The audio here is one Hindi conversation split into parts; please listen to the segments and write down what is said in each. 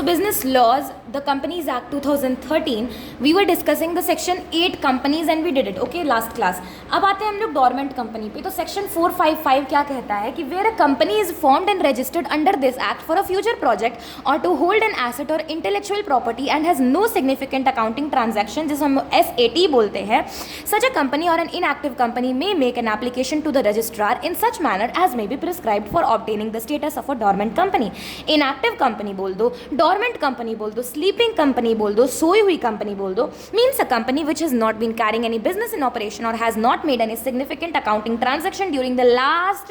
business laws, the Companies Act 2013, we were discussing the section 8 companies and we did it, okay, last class. अब आते हैं हम लोग डोरमेंट कंपनी पे. तो सेक्शन 455 क्या कहता है कि where a company is formed and registered under this act for a future project और टू होल्ड एन एसेट और intellectual property and has no significant accounting transaction, जिसे हम SAT बोलते हैं, सच अ कंपनी और an inactive company may make an application to the registrar in such manner as may be prescribed for obtaining the status of a dormant company. Inactive company बोल दो, डोरमेंट कंपनी बोल दो, स्लीपिंग कंपनी बोल दो, सोई हुई कंपनी बोल दो, means a company which has not been carrying any business in operation और has not made any significant accounting transaction during the last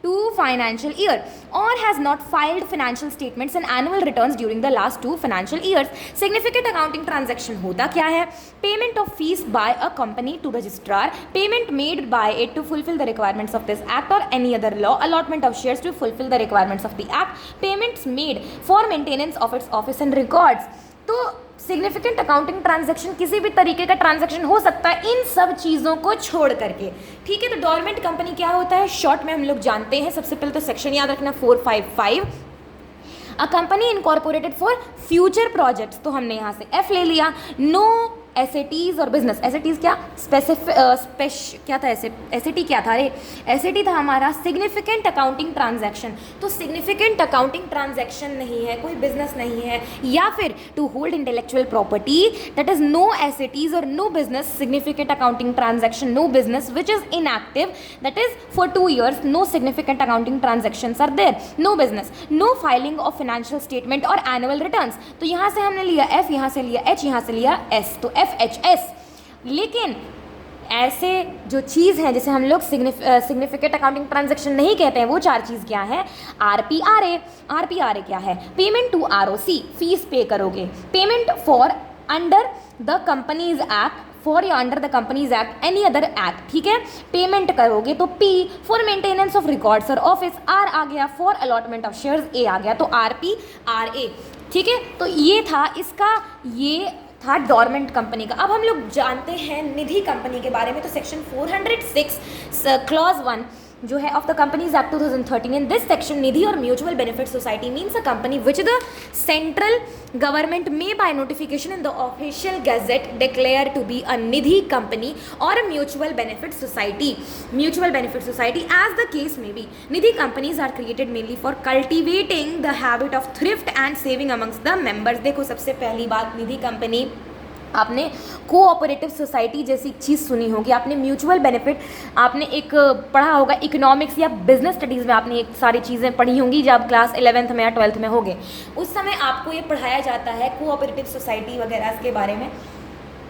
2 financial year or has not filed financial statements and annual returns during the last 2 financial years. Significant accounting transaction होता क्या है? Payment of fees by a company to registrar, payment made by it to fulfill the requirements of this act or any other law, allotment of shares to fulfill the requirements of the act, payments made for maintenance of its office and records. तो सिग्निफिकेंट अकाउंटिंग ट्रांजैक्शन किसी भी तरीके का ट्रांजैक्शन हो सकता है इन सब चीज़ों को छोड़ करके. ठीक है, तो डोरमेंट कंपनी क्या होता है शॉर्ट में हम लोग जानते हैं. सबसे पहले तो सेक्शन याद रखना 455. A company incorporated for future projects, तो हमने यहाँ से F ले लिया. नो SATs और बिजनेस. SATs क्या क्या था? SAT क्या था? अरे SAT था हमारा सिग्निफिकेंट अकाउंटिंग ट्रांजैक्शन. तो सिग्निफिकेंट अकाउंटिंग ट्रांजैक्शन नहीं है, कोई बिजनेस नहीं है, या फिर to hold intellectual property, that is no SATs और no business. Significant accounting transaction, no business which is inactive, that is for 2 years, no significant accounting transactions are there, no business, no filing of financial statement और एनुअल रिटर्न्स. तो यहाँ से हमने लिया F, यहाँ से लिया H, यहाँ से लिया S, तो FHS. लेकिन ऐसे जो चीज़ है जिसे हम लोग सिग्निफिकेंट अकाउंटिंग ट्रांजैक्शन नहीं कहते हैं, वो 4 चीज़ क्या है? RPRA. RPRA क्या है? Payment to ROC, fees pay करोगे. Payment for under the companies act, for या under the companies act, any other act. ठीक है, पेमेंट करोगे तो P for maintenance of records और ऑफिस, R आ गया for allotment of shares, A आ गया, तो RPRA. ठीक है, तो ये था इसका, ये था डोरमेंट कंपनी का. अब हम लोग जानते हैं निधि कंपनी के बारे में. तो सेक्शन 406 क्लॉज 1 जो है of the companies act 2013, in this section Nidhi or mutual benefit society means a company which the central government may by notification in the official gazette declare to be a Nidhi company or a mutual benefit society. Mutual benefit society as the case may be. Nidhi companies are created mainly for cultivating the habit of thrift and saving amongst the members. देखो सबसे पहली बात, निधि कंपनी, आपने कोऑपरेटिव सोसाइटी जैसी चीज़ सुनी होगी, आपने म्यूचुअल बेनिफिट, आपने एक पढ़ा होगा इकोनॉमिक्स या बिजनेस स्टडीज़ में, आपने एक सारी चीज़ें पढ़ी होंगी जब क्लास 11th में या 12th में होगे. उस समय आपको ये पढ़ाया जाता है कोऑपरेटिव सोसाइटी वगैरह के बारे में.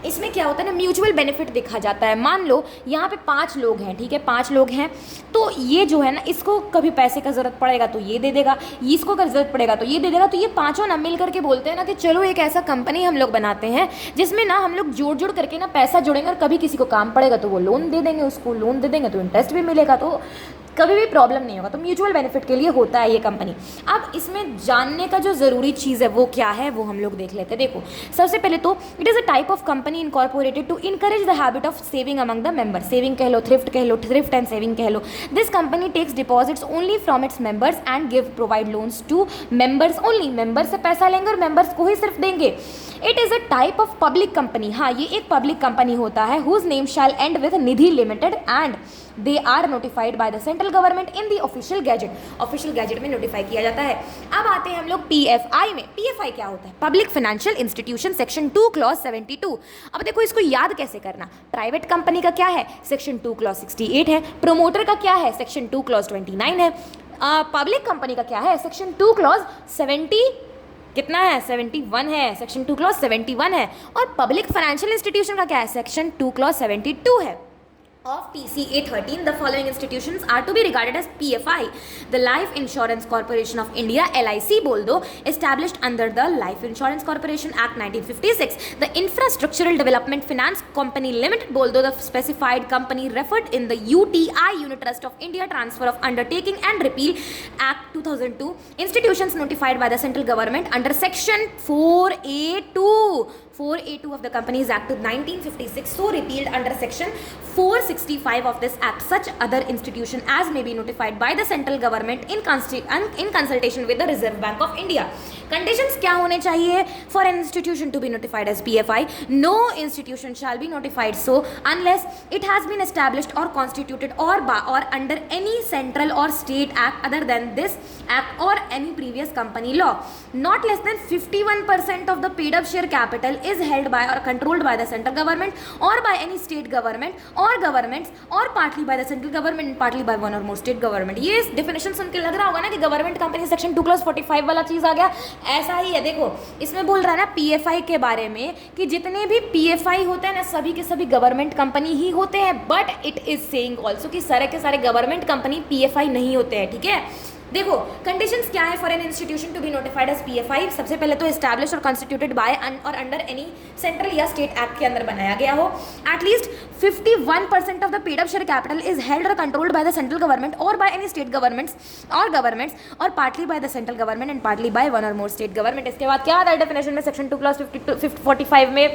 इसमें क्या होता है ना, म्यूचुअल बेनिफिट देखा जाता है. मान लो यहाँ पे 5 लोग हैं, ठीक है, 5 लोग हैं, तो ये जो है ना, इसको कभी पैसे का ज़रूरत पड़ेगा तो ये दे देगा, इसको का ज़रूरत पड़ेगा तो ये दे देगा. तो ये पाँचों ना मिल करके बोलते हैं ना कि चलो एक ऐसा कंपनी हम लोग बनाते हैं जिसमें ना हम लोग जोड़ जोड़ करके ना पैसा जोड़ेंगे और कभी किसी को काम पड़ेगा तो वो लोन दे देंगे, उसको लोन दे देंगे तो इंटरेस्ट भी मिलेगा, तो कभी भी प्रॉब्लम नहीं होगा. तो म्यूचुअल बेनिफिट के लिए होता है ये कंपनी. अब इसमें जानने का जो ज़रूरी चीज़ है वो क्या है, वो हम लोग देख लेते हैं. देखो सबसे पहले तो it is a type of company incorporated to encourage the habit of saving among the member. Saving कह लो, थ्रिफ्ट एंड सेविंग कह लो. This company takes deposits only from its members and give provide loans to members only. Member से पैसा लेंगे और मेंबर्स को ही सिर्फ देंगे. It is a type of public company. हाँ, ये एक पब्लिक कंपनी होता है. Whose name shell and with Nidhi limited and they are notified by the central government in the official gazette. Official gazette में नोटिफाई किया जाता है. अब आते हैं हम लोग PFI में. PFI क्या होता है? Public financial institution, section 2 clause 72. अब देखो इसको याद कैसे करना. प्राइवेट कंपनी का क्या है? सेक्शन 2 क्लॉज 68 है. प्रोमोटर का क्या है? सेक्शन 2 क्लॉज 29 है. पब्लिक कंपनी का क्या है? सेक्शन 2 क्लॉज 70 कितना है? 71 है. सेक्शन 2 क्लॉज 71 है. और पब्लिक फाइनेंशियल इंस्टीट्यूशन का क्या है? सेक्शन 2 क्लॉज 72 है. Of PCA 13, the following institutions are to be regarded as PFI. The Life Insurance Corporation of India, LIC बोल दो, established under the Life Insurance Corporation Act 1956. The Infrastructural Development Finance Company Limited बोल दो, the specified company referred in the UTI Unit Trust of India Transfer of Undertaking and Repeal Act 2002. Institutions notified by the central government under Section 4A2. 4A2 of the Companies Act of 1956, so repealed under Section 465 of this Act. Such other institution as may be notified by the central government in consultation with the Reserve Bank of India. Conditions क्या होने चाहिए for an institution to be notified as PFI? No institution shall be notified so unless it has been established or constituted or under any central or state act other than this act or any previous company law. Not less than 51% of the paid up share capital is held by or controlled by the central government or by any state government or governments or partly by the central government and partly by one or more state government. ये डेफिनेशन सुन के लग रहा होगा ना कि गवर्नमेंट कंपनी सेक्शन 2 क्लॉज 45 वाला चीज़ आ गया. ऐसा ही है. देखो इसमें बोल रहा है ना पीएफआई के बारे में कि जितने भी पीएफआई होते हैं ना सभी के सभी गवर्नमेंट कंपनी ही होते हैं. But it is saying also कि सारे के सारे गवर्नमेंट कंपनी पीएफआई नहीं होते हैं. ठीक है. देखो कंडीशंस क्या है for an institution to be notified as PFI. सबसे पहले तो establish or constituted by or under any central या स्टेट एक्ट के अंदर बनाया गया हो. At least 51% of the paid up share capital is held or controlled by the central government or by any state governments or partly by the central government and partly by one or more state government. इसके बाद क्या आता है डेफिनेशन में सेक्शन 2 क्लॉज 45 में?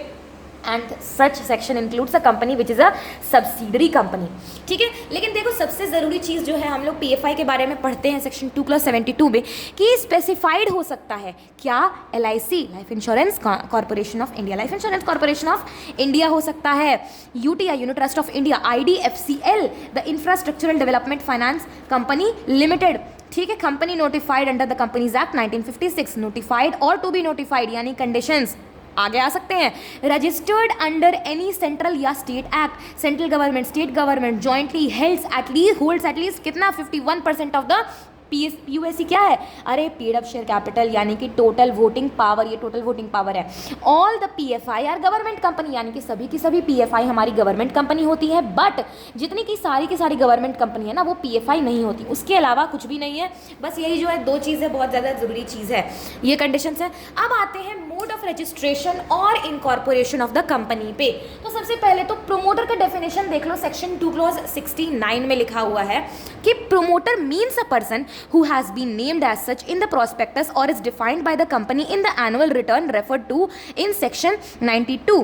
And such section includes a company which is a subsidiary company. ठीक है. लेकिन देखो सबसे ज़रूरी चीज़ जो है हम लोग पीएफआई के बारे में पढ़ते हैं सेक्शन 2 क्लॉज 72 में कि स्पेसिफाइड हो सकता है क्या? LIC, life insurance corporation of India, life insurance corporation of India हो सकता है. UTI, unit trust of India. IDFCL, the infrastructural development finance company limited. ठीक है. Company notified under the companies act 1956. Notified or to be notified यानी कंडीशंस आगे आ सकते हैं. रजिस्टर्ड अंडर एनी सेंट्रल या state act. Central government state government jointly holds at least कितना? 51% ऑफ द पीयूएसी क्या है? अरे पेड अप शेयर कैपिटल यानी कि टोटल वोटिंग पावर. ये टोटल वोटिंग पावर है. All the PFI are government company यानी कि सभी की सभी पीएफआई हमारी गवर्नमेंट कंपनी होती है. बट जितनी की सारी गवर्नमेंट कंपनी है ना वो पीएफआई नहीं होती. उसके अलावा कुछ भी नहीं है. बस यही जो है 2 चीज़ें बहुत ज़्यादा ज़रूरी चीज़ है. ये कंडीशंस है. अब आते हैं मोड ऑफ रजिस्ट्रेशन और इनकॉर्पोरेशन ऑफ द कंपनी पे. तो सबसे पहले तो प्रोमोटर का डेफिनेशन देख लो. सेक्शन 2 क्लॉज 69 में लिखा हुआ है कि promoter means a person who has been named as such in the prospectus or is defined by the company in the annual return referred to in section 92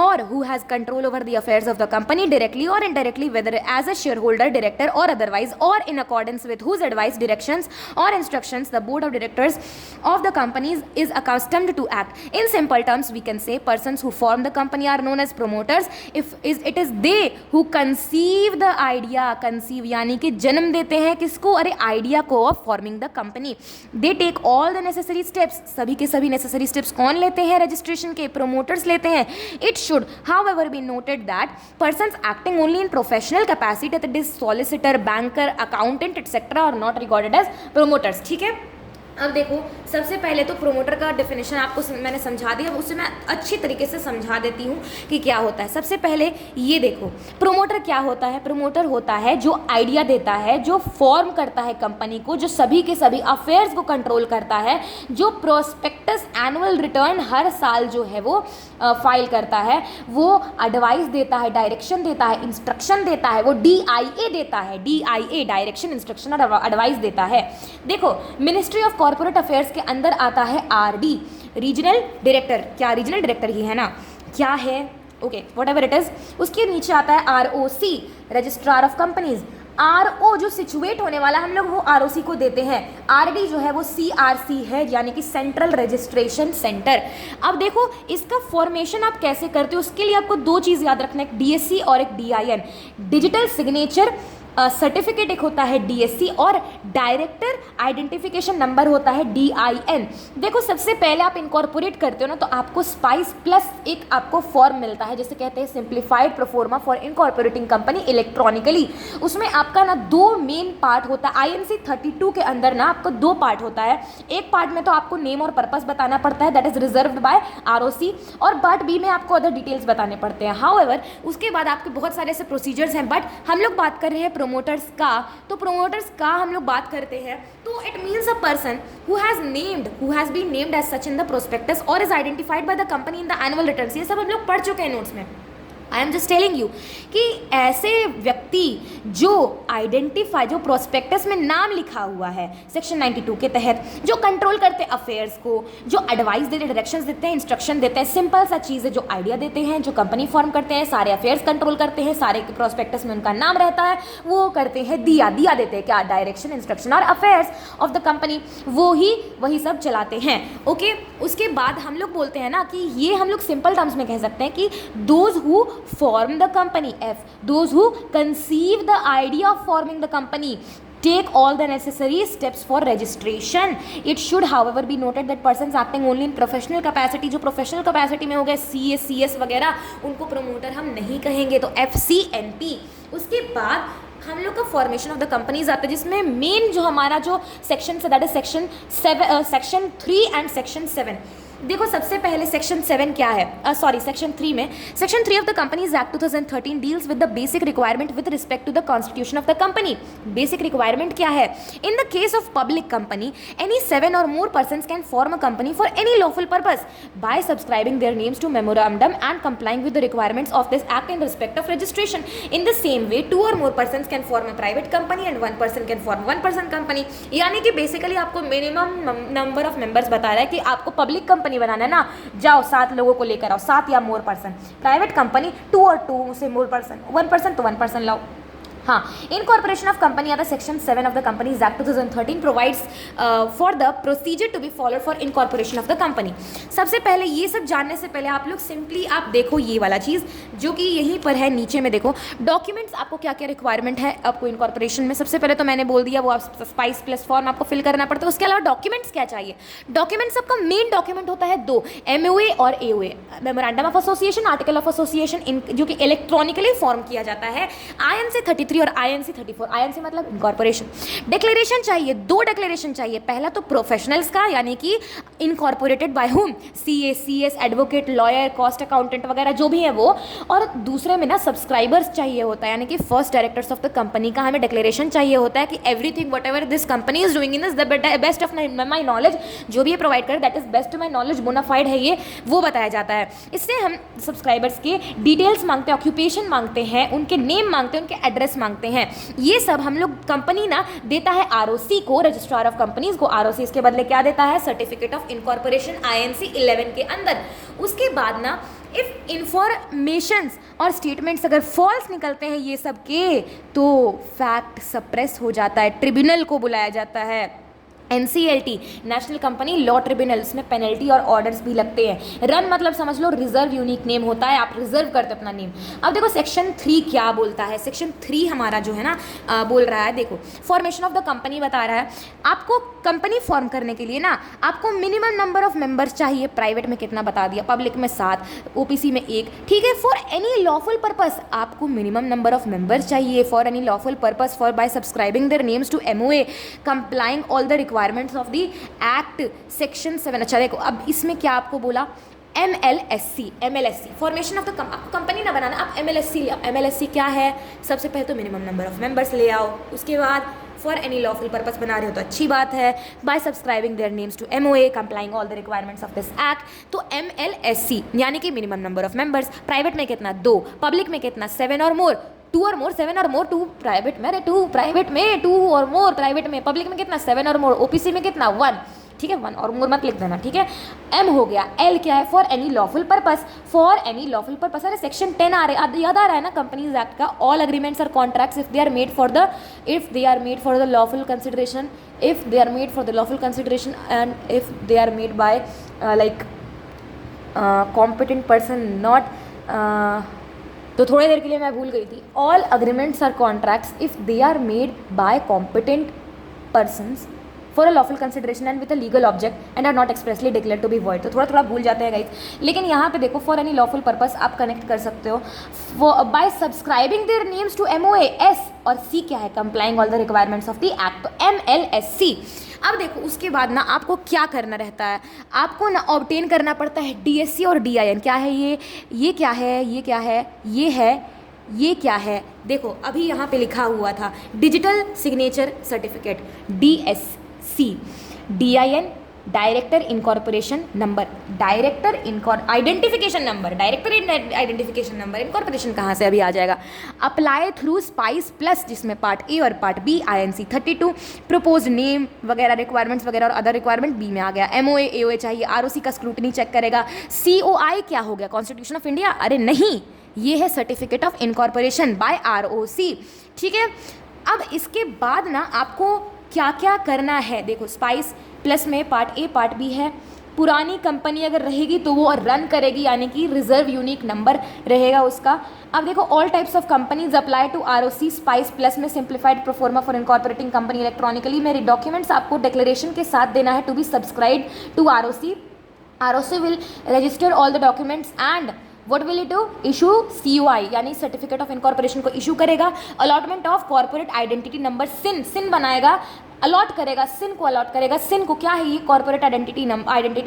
or who has control over the affairs of the company directly or indirectly whether as a shareholder, director or otherwise or in accordance with whose advice, directions or instructions the board of directors of the companies is accustomed to act. In simple terms we can say persons who form the company are known as promoters. It is they who conceive the idea. conceive यानी कि जन्म देते हैं किसको? अरे आइडिया को of forming the company. They take all the necessary steps. सभी के सभी नेसेसरी स्टेप्स कौन लेते हैं? रजिस्ट्रेशन के प्रोमोटर्स लेते हैं. It should however be noted that persons acting only in professional capacity that is solicitor, banker, accountant etcetera are not recorded as promoters. ठीक है. अब देखो सबसे पहले तो प्रोमोटर का डेफिनेशन आपको मैंने समझा दिया. उसे मैं अच्छी तरीके से समझा देती हूँ कि क्या होता है. सबसे पहले ये देखो प्रोमोटर क्या होता है. प्रोमोटर होता है जो आइडिया देता है, जो फॉर्म करता है कंपनी को, जो सभी के सभी अफेयर्स को कंट्रोल करता है, जो प्रोस्पेक्टस एनुअल रिटर्न हर साल जो है वो फाइल करता है, वो एडवाइस देता है, डायरेक्शन देता है, इंस्ट्रक्शन देता है, वो DIA देता है. DIA डायरेक्शन, इंस्ट्रक्शन और एडवाइस देता है. देखो मिनिस्ट्री ऑफ कॉर्पोरेट अफेयर्स के अंदर आता है RD, रीजनल डायरेक्टर. क्या रीजनल डायरेक्टर ही है ना? क्या है? Okay what ever it is. उसके नीचे आता है ROC, registrar of companies. RO जो सिचुएट होने वाला हम लोग वो ROC को देते हैं. RD जो है वो CRC है यानी कि सेंट्रल रजिस्ट्रेशन सेंटर. अब देखो इसका फॉर्मेशन आप कैसे करते हो उसके लिए आपको 2 चीज़ याद रखना है, एक DSC और एक DIN. डिजिटल सिग्नेचर सर्टिफिकेट एक होता है DSC और डायरेक्टर आइडेंटिफिकेशन नंबर होता है DIN. देखो सबसे पहले आप इनकॉर्पोरेट करते हो ना तो आपको स्पाइस प्लस एक आपको फॉर्म मिलता है जिसे कहते हैं simplified proforma for incorporating company electronically. उसमें आपका ना 2 मेन पार्ट होता है. INC 32 के अंदर ना आपको 2 पार्ट होता है. एक पार्ट में तो आपको नेम और पर्पस बताना पड़ता है that is reserved by ROC और पार्ट B में आपको अदर डिटेल्स बताने पड़ते हैं. हाउएवर उसके बाद आपके बहुत सारे ऐसे प्रोसीजर्स हैं. बट हम लोग बात कर रहे हैं प्रोमोटर्स का. तो प्रोमोटर्स का हम लोग बात करते हैं तो it means a person who has been named as such in the prospectus or is identified by the company in the annual returns. ये सब हम लोग पढ़ चुके हैं नोट्स में. I am just telling you कि ऐसे व्यक्ति जो आइडेंटिफाई, जो प्रोस्पेक्टस में नाम लिखा हुआ है सेक्शन 92 के तहत, जो कंट्रोल करते हैं अफेयर्स को, जो एडवाइस देते, डायरेक्शंस देते हैं, इंस्ट्रक्शन देते हैं, सिंपल सा चीज़ है, जो आइडिया देते हैं, जो कंपनी फॉर्म करते हैं, सारे अफेयर्स कंट्रोल करते हैं, सारे प्रोस्पेक्टस में उनका नाम रहता है, वो करते हैं दिया देते हैं क्या, डायरेक्शन, इंस्ट्रक्शन और अफेयर्स ऑफ द कंपनी, वही सब चलाते हैं। ओके, उसके बाद हम लोग बोलते हैं ना कि ये हम लोग सिंपल टर्म्स में कह सकते हैं कि those who form the company, F, those who conceive the idea of forming the company take all the necessary steps for registration. It should however be noted that persons acting only in professional capacity, जो professional capacity में हो गए CA CS वगैरह, उनको promoter हम नहीं कहेंगे, तो FCNP। उसके बाद हम लोग का फॉर्मेशन ऑफ द कंपनीज आता है, जिसमें मेन जो हमारा जो सेक्शन है that is section 3 and section 7। देखो सबसे पहले सेक्शन 7 क्या है, सेक्शन 3 में, section 3 of the companies act 2013 deals with the basic requirement with respect to the constitution of the company. Basic requirement क्या है, in the case of public company any 7 or more persons can form a company for any lawful purpose by subscribing their names to memorandum and complying with the requirements of this act in respect of registration. In the same way 2 or more persons can form a private company and 1 person can form 1 person company. यानी कि बेसिकली आपको मिनिमम नंबर ऑफ मेंबर्स बता रहा है कि आपको पब्लिक कंपनी बनाना है ना, जाओ 7 लोगों को लेकर आओ, 7 या more person. Private company 2 or 2 से मोर पर्सन, 1 person तो 1 person लाओ। हाँ, इनकॉर्पोरेशन ऑफ कंपनी आता section 7 of the companies act 2013 provides for the procedure to be followed for incorporation of the company. सबसे पहले ये सब जानने से पहले आप लोग सिंपली आप देखो ये वाला चीज़ जो कि यहीं पर है, नीचे में देखो डॉक्यूमेंट्स आपको क्या क्या रिक्वायरमेंट है आपको इनकॉर्पोरेशन में। सबसे पहले तो मैंने बोल दिया वो आप स्पाइस प्लस फॉर्म आपको फिल करना पड़ता है। उसके अलावा डॉक्यूमेंट्स क्या चाहिए, डॉक्यूमेंट्स आपका मेन डॉक्यूमेंट होता है 2, MOA और AOA, memorandum of association, article of association, जो कि इलेक्ट्रॉनिकली फॉर्म किया जाता है, INC 33 और INC 34। INC मतलब इनकॉर्पोरेशन। डिक्लेरेशन चाहिए, 2 डिक्लेरेशन चाहिए। पहला तो प्रोफेशनल्स का, यानी कि incorporated by whom, CA CS, advocate, lawyer, cost accountant वगैरह जो भी है वो। और दूसरे में ना सब्सक्राइबर्स चाहिए होता है, यानी कि first directors of the company का हमें डिक्लेरेशन चाहिए होता है कि everything whatever this company is doing in is the best of my knowledge, जो भी ये प्रोवाइड करे that is best to my knowledge, bona fide है ये, वो बताया जाता है। इससे हम सब्सक्राइबर्स के डिटेल्स मांगते हैं, ऑक्यूपेशन मांगते हैं, उनके नेम मांगते हैं, उनके एड्रेस मांगते हैं। ये सब हम लोग कंपनी ना देता है ROC को, रजिस्ट्रार ऑफ कंपनीज को। ROC इसके बदले क्या देता है, सर्टिफिकेट ऑफ इनकॉर्पोरेशन INC 11 के अंदर। उसके बाद ना इफ इंफॉर्मेशंस और स्टेटमेंट्स अगर फॉल्स निकलते हैं ये सब के, तो फैक्ट सप्रेस हो जाता है, ट्रिब्यूनल को बुलाया जाता है। NCLT national company law tribunal, इसमें पेनल्टी और ऑर्डर्स भी लगते हैं। रन मतलब समझ लो रिजर्व यूनिक नेम होता है, आप रिजर्व करते हो अपना नेम। अब देखो सेक्शन 3 क्या बोलता है। सेक्शन 3 हमारा जो है ना बोल रहा है, देखो फॉर्मेशन ऑफ द कंपनी बता रहा है। आपको कंपनी फॉर्म करने के लिए ना आपको मिनिमम नंबर ऑफ मेंबर्स चाहिए। प्राइवेट में कितना बता दिया, पब्लिक में 7, OPC में 1, ठीक है। फॉर एनी लॉफुल पर्पस आपको मिनिमम नंबर ऑफ मेंबर्स चाहिए। For any lawful purpose, for by subscribing their names to MOA complying all the requirements of the act section 7। अच्छा देखो अब इसमें क्या आपको बोला, MLSC फॉर्मेशन ऑफ द आपको कंपनी ना बनाना, आप MLSC ले आओ। MLSC क्या है, सबसे पहले तो मिनिमम नंबर ऑफ मेंबर्स ले आओ। उसके बाद फॉर एनी लॉफुल पर्पस बना रहे हो तो अच्छी बात है। By subscribing their names to MOA complying all the requirements of this act, तो MLSC यानी कि minimum number of members. Private में कितना, 2, पब्लिक में कितना, 7 और मोर, 2 और मोर, 7 और मोर, 2 प्राइवेट में, 2 प्राइवेट में, 2 और मोर प्राइवेट में, पब्लिक में कितना, 7 और मोर, OPC में कितना, 1, ठीक है। 1 और मोर मत लिख देना, ठीक है। M हो गया। L क्या है, for any lawful purpose, for any lawful purpose. अरे सेक्शन 10 याद आ रहा है ना कंपनीज एक्ट का, ऑल एग्रीमेंट्स और contracts if they are made for the lawful consideration, if they are made for the lawful consideration and if they are made by like competent person not, तो थोड़ी देर के लिए मैं भूल गई थी। ऑल अग्रीमेंट्स और contracts if they are made bye competent persons for a lawful consideration and with a legal object and are not expressly declare to be void, तो थोड़ा भूल जाते हैं गाइस। लेकिन यहाँ पे देखो फॉर एनी लॉफुल पर्पस आप कनेक्ट कर सकते हो by subscribing their names to MOA। S और C क्या है, complying all the requirements of the act, तो MLSC। अब देखो उसके बाद ना आपको क्या करना रहता है, आपको ना ऑब्टेन करना पड़ता है DSC और DIN। क्या है ये क्या है, ये क्या है, ये है, ये क्या है। देखो अभी यहाँ पे लिखा हुआ था digital signature certificate DSC, DIN director incorporation number, director identification number, director identification number, incorporation कहाँ से अभी आ जाएगा, अप्लाई थ्रू स्पाइस प्लस जिसमें पार्ट ए और part B INC 32, propose name वगैरह रिक्वायरमेंट्स वगैरह और अदर रिक्वायरमेंट बी में आ गया, MOA AOA चाहिए, ROC का स्क्रूटनी चेक करेगा, COI क्या हो गया, कॉन्स्टिट्यूशन ऑफ इंडिया, अरे नहीं, ये है certificate of incorporation by ROC, ठीक है। अब इसके बाद ना आपको क्या क्या करना है, देखो स्पाइस प्लस में पार्ट ए पार्ट बी है, पुरानी कंपनी अगर रहेगी तो वो रन करेगी, यानी कि रिजर्व यूनिक नंबर रहेगा उसका। अब देखो all types of companies apply to ROC spice plus में simplified proforma for incorporating company electronically, मेरे डॉक्यूमेंट्स आपको डिक्लेरेशन के साथ देना है to be subscribe to ROC। ROC will register all the documents and What will it do? Issue COI यानी सर्टिफिकेट ऑफ इनकॉर्पोरेशन को इशू करेगा। Allotment of corporate identity number CIN बनाएगा, अलॉट करेगा, सिन को अलॉट करेगा। सिन को क्या है ये, corporate identity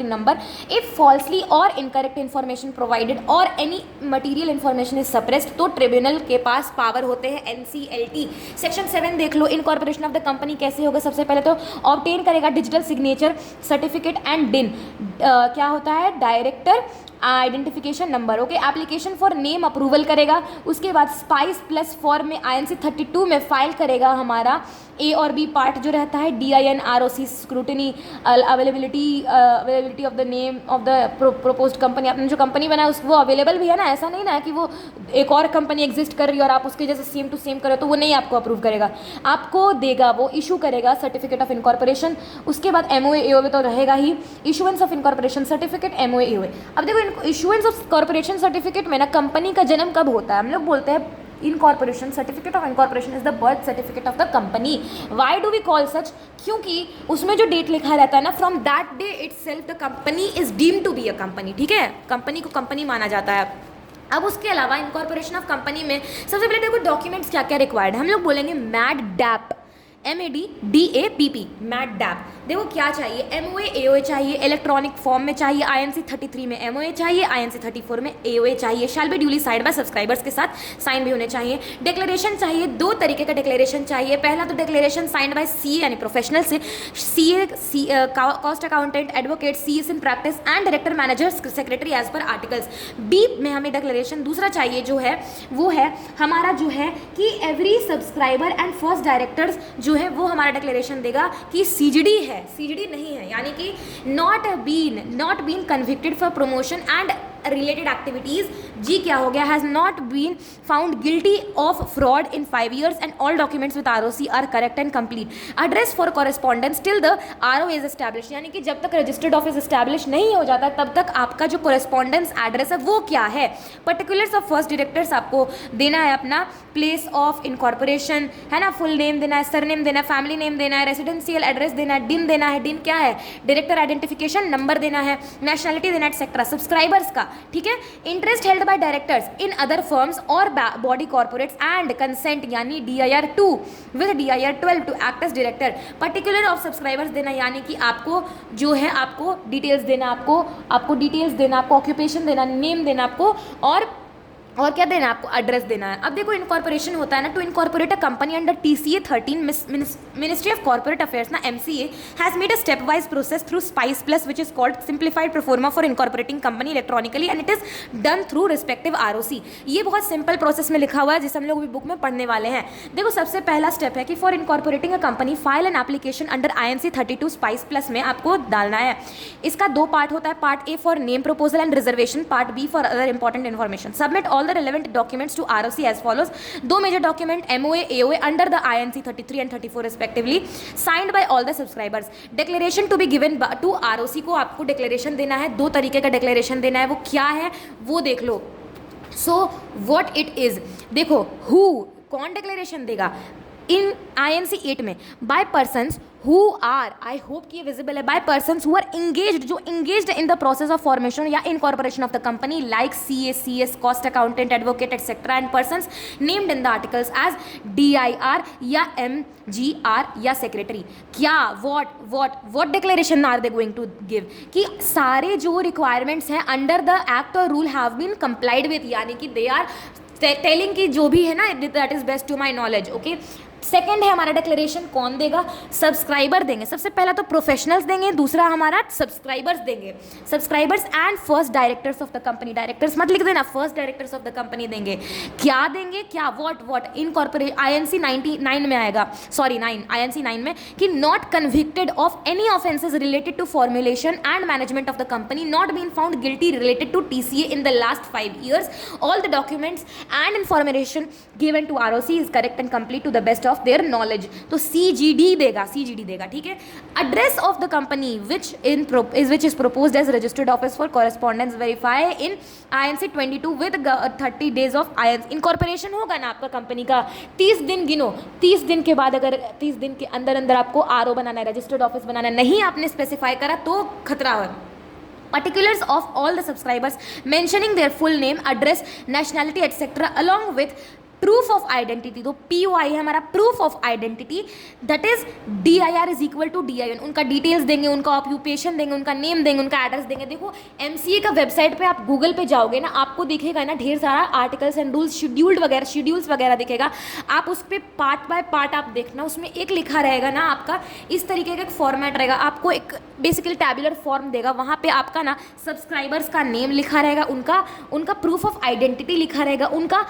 number. If falsely और इनकरेक्ट इन्फॉर्मेशन प्रोवाइडेड और any material information is suppressed तो ट्रिब्यूनल के पास पावर होते हैं NCLT। सेक्शन 7 देख लो, इनकॉर्पोरेशन ऑफ द कंपनी कैसे होगा, सबसे पहले तो ऑब्टेन करेगा डिजिटल सिग्नेचर सर्टिफिकेट एंड डिन, क्या होता है, director identification number, okay. Application for name approval करेगा, उसके बाद स्पाइस प्लस फॉर्म में INC 32 में फाइल करेगा हमारा A और B पार्ट जो रहता है, DIN ROC scrutiny, availability of the name of the proposed company, आपने जो कंपनी बनाया उस वो अवेलेबल भी है ना, ऐसा नहीं ना है कि वो एक और कंपनी एग्जिस्ट कर रही है और आप उसके जैसे सेम टू सेम करो तो वो नहीं आपको अप्रूव करेगा, आपको देगा, वो इशू करेगा सर्टिफिकेट ऑफ इनकॉर्पोरेशन। उसके बाद MOA AOA तो रहेगा ही, issuance of incorporation certificate MOA AOA। अब देखो इशुएंस ऑफ कॉर्पोरेशन सर्टिफिकेट में ना कंपनी का जन्म कब होता है, हम लोग बोलते हैं incorporation, certificate of incorporation is the birth certificate of the company. Why do we call such, क्योंकि उसमें जो डेट लिखा रहता है ना, from that day itself the company is deemed to be a company, ठीक है, कंपनी को कंपनी माना जाता है। अब उसके अलावा इनकॉर्पोरेशन ऑफ कंपनी में सबसे पहले देखो डॉक्यूमेंट्स क्या क्या रिक्वायर्ड है, हम लोग बोलेंगे MADDAP, MADDAPP, MADDAP। देखो क्या चाहिए, MOA AOA चाहिए, इलेक्ट्रॉनिक फॉर्म में चाहिए, INC 33 में MOA चाहिए, INC 34 में AOA चाहिए, shall be duly side by subscribers के साथ साइन भी होने चाहिए। डिक्लेरेशन चाहिए, दो तरीके का डिक्लेरेशन चाहिए, पहला तो डिक्लेरेशन साइंड बाय CA यानी प्रोफेशनल से, CA cost accountant, advocate, CS in practice and director manager secretary as per articles. B में हमें डिक्लेरेशन दूसरा चाहिए जो है वो है हमारा जो है कि every subscriber and first directors जो है वो हमारा डिक्लेरेशन देगा कि CGD है, CGD नहीं है, यानी कि not been convicted for promotion and related activities। G क्या हो गया, has not been found guilty of fraud in 5 years and all documents with ROC are correct and complete। address for correspondence till the RO is established, यानी कि जब तक रजिस्टर्ड ऑफिस एस्टैब्लिश नहीं हो जाता तब तक आपका जो correspondence एड्रेस है वो क्या है। particulars of first directors आपको देना है अपना प्लेस ऑफ इनकॉर्पोरेशन, है ना, फुल नेम देना है, सरनेम देना है, फैमिली नेम देना है, रेसिडेंशियल एड्रेस देना है, डिन देना है, डिन क्या है, डायरेक्टर आइडेंटिफिकेशन नंबर देना है, नेशनलिटी देना है एक्सेट्रा, सब्सक्राइबर्स का, ठीक है, interest held by directors in other firms और बॉडी कॉर्पोरेट्स एंड कंसेंट यानी DIR 2 with DIR 12 to act as director. Particular of subscribers देना, यानी कि आपको जो है आपको डिटेल्स देना, आपको डिटेल्स देना, आपको ऑक्यूपेशन देना, नेम देना आपको, और क्या देना है आपको, एड्रेस देना है। अब देखो इनकॉर्पोरेशन होता है ना, to incorporate a company under TCA 13 ministry of corporate affairs ना MCA has made a step wise process through spice plus which is called simplified proforma for incorporating company electronically and it is done through respective ROC। ये बहुत सिंपल प्रोसेस में लिखा हुआ है जिसे हम लोग भी बुक में पढ़ने वाले हैं। देखो सबसे पहला स्टेप है कि for incorporating a company file an application under INC 32 spice plus में आपको डालना है। इसका दो पार्ट होता है, part A for name proposal and reservation, part B for other important information. Submit all the relevant documents to ROC as follows। दो major document MOA AOA under the INC 33 and 34 respectively signed by all the subscribers। declaration to be given to ROC को आपको डिक्लेरेशन देना है, दो तरीके का डिक्लेरेशन देना है, वो क्या है वो देख लो। सो व्हाट इट इज, देखो हु कौन डिक्लेरेशन देगा इन INC 8 में, by persons who are, I hope कि ये विजिबल है, by persons who are engaged, जो engaged in the process of formation या incorporation of the company like CA CS cost accountant advocate etcetera and persons named in the articles as DIR या MGR या सेक्रेटरी। क्या what declaration are they going to give कि सारे जो रिक्वायरमेंट्स हैं अंडर द एक्ट और rule have been complied with, यानी कि दे आर टेलिंग कि जो भी है ना that is best to my knowledge, okay. Second है हमारा डिक्लेरेशन कौन देगा, सब्सक्राइबर देंगे। सबसे पहला तो प्रोफेशनल्स देंगे, दूसरा हमारा सब्सक्राइबर्स देंगे। Subscribers and first directors of the company, directors मत लिख देना, first directors of the company देंगे। क्या देंगे, क्या, व्हाट इनकॉर्पोरेट INC 99 में आएगा, सॉरी 9 INC 9 में कि not convicted of any offences related to formulation and management of the company, not been found guilty related to TCA in the last 5 years, all the documents and information given to ROC is correct and complete to the best of their knowledge. तो CGD देगा, ठीक है। Address of the company which is proposed as registered office for correspondence verify in INC 22 with 30 days of INC। Incorporation होगा ना आपका कंपनी का, 30 दिन गिनो, 30 दिन के बाद अगर 30 दिन के अंदर आपको RO बनाना है, रजिस्टर्ड ऑफिस बनाना है, नहीं आपने स्पेसिफाई करा तो खतरा है। Particulars of all the subscribers mentioning their full name, address, nationality etc. along with proof of identity, तो POI है हमारा proof of identity, that is DIR is equal to DIN। उनका डिटेल्स देंगे, उनका ऑक्यूपेशन देंगे, उनका नेम देंगे, उनका एड्रेस देंगे। देखो MCA का वेबसाइट पे आप गूगल पे जाओगे ना, आपको दिखेगा ना ढेर सारा आर्टिकल्स एंड रूल्स, शेड्यूल्स वगैरह दिखेगा। आप उस पर पार्ट बाय पार्ट आप देखना, उसमें एक लिखा रहेगा ना आपका, इस तरीके का एक फॉर्मेट रहेगा, आपको एक बेसिकली टैबुलर फॉर्म देगा, वहाँ पे आपका ना सब्सक्राइबर्स का नेम लिखा रहेगा, उनका प्रूफ ऑफ आइडेंटिटी लिखा रहेगा, उनका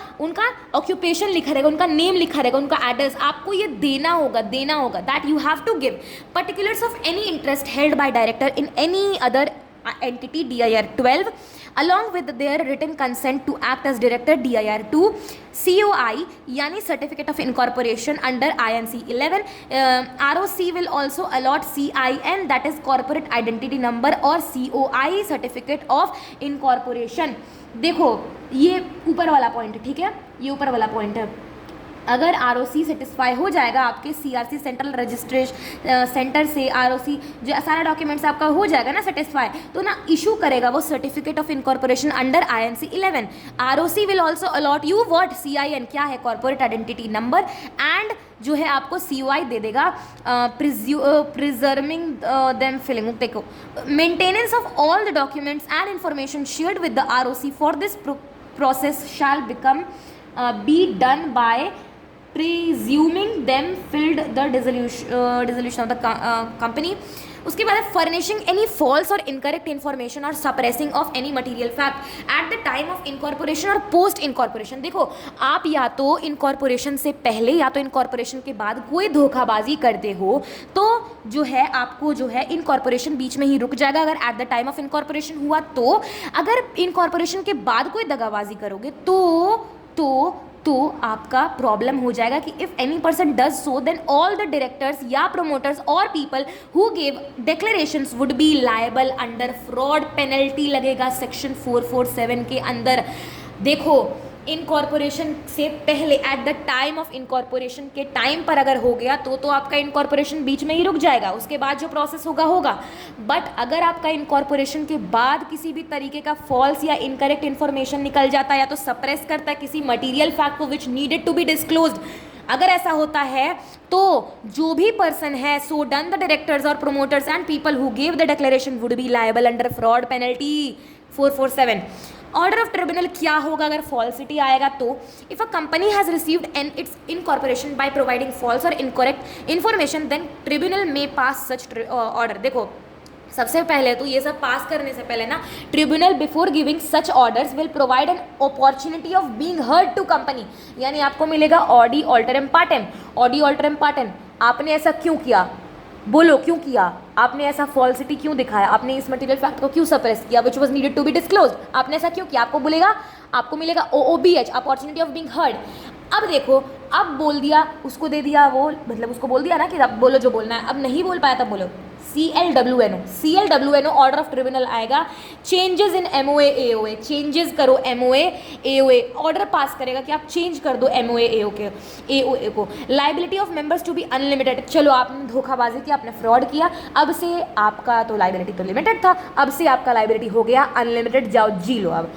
ऑक्यूपेशन लिखा रहेगा, उनका नेम लिखा रहेगा, उनका एड्रेस, आपको ये देना होगा that you have to give. Particulars of any interest held by director in any other entity DIR 12 along with their written consent to act as director DIR 2, COI यानी certificate of incorporation under INC 11, ROC will also allot CIN that is corporate identity number और COI certificate of incorporation। देखो ये ऊपर वाला पॉइंट है, ठीक है, ये ऊपर वाला पॉइंट है। अगर ROC सेटिस्फाई हो जाएगा आपके CRC सेंट्रल रजिस्ट्रेशन सेंटर से, ROC जो सारा डॉक्यूमेंट्स आपका हो जाएगा ना सेटिस्फाई, तो ना इशू करेगा वो certificate of incorporation under INC 11। ROC will also a lot you what CIN, क्या है, कॉर्पोरेट आइडेंटिटी नंबर, एंड जो है आपको COI दे देगा, प्रिजर्विंग देम फिलिंग, देखो maintenance of all the documents and information shared with the ROC for this process shall be done by presuming them filled the dissolution of the company। उसके बाद furnishing any false or incorrect information or suppressing of any material fact at the time of incorporation और post incorporation। देखो आप या तो incorporation से पहले या तो incorporation के बाद कोई धोखाबाजी करते हो तो जो है आपको जो है incorporation बीच में ही रुक जाएगा अगर at the time of incorporation हुआ तो। अगर incorporation के बाद कोई दगाबाजी करोगे तो आपका प्रॉब्लम हो जाएगा कि if any person does so then all the directors या प्रोमोटर्स और people who give declarations would be liable under fraud, penalty लगेगा सेक्शन 447 के अंदर। देखो इनकॉर्पोरेशन से पहले at the time of incorporation के टाइम पर अगर हो गया तो आपका इनकॉर्पोरेशन बीच में ही रुक जाएगा, उसके बाद जो प्रोसेस होगा। बट अगर आपका इनकॉर्पोरेशन के बाद किसी भी तरीके का फॉल्स या इनकरेक्ट इन्फॉर्मेशन निकल जाता है या तो सप्रेस करता है किसी मटीरियल फैक्ट को which needed to be disclosed, अगर ऐसा होता है तो जो भी पर्सन है सो डन द डायरेक्टर्स और promoters and people who give the declaration would be liable under fraud penalty 447। Order of tribunal क्या होगा अगर फॉल्सिटी आएगा तो, if a company has received an its incorporation by providing false और incorrect information then tribunal may pass such order. देखो सबसे पहले तो ये सब पास करने से पहले ना tribunal before giving such orders will provide an opportunity of being heard to company, यानी आपको मिलेगा ऑडी ऑल्टरम पार्टेम। आपने ऐसा क्यों किया, बोलो क्यों किया, आपने ऐसा फॉल्सिटी क्यों दिखाया, आपने इस मटेरियल फैक्ट को क्यों सप्रेस किया which was needed to be disclosed, आपने ऐसा क्यों किया, आपको मिलेगा OOBH opportunity of being heard. अब देखो अब बोल दिया उसको दे दिया वो, मतलब उसको बोल दिया ना कि अब बोलो जो बोलना है, अब नहीं बोल पाया तब बोलो CLWNO ऑर्डर ऑफ ट्रिब्यूनल आएगा। Changes in MOA AOA, changes करो MOA AOA, ऑर्डर पास करेगा कि आप चेंज कर दो MOA AOA को। Liability of members to be unlimited, चलो आपने धोखाबाजी किया, आपने फ्रॉड किया, अब से आपका तो लाइबिलिटी तो लिमिटेड था, अब से आपका लाइबिलिटी हो गया अनलिमिटेड, जाओ जी लो अब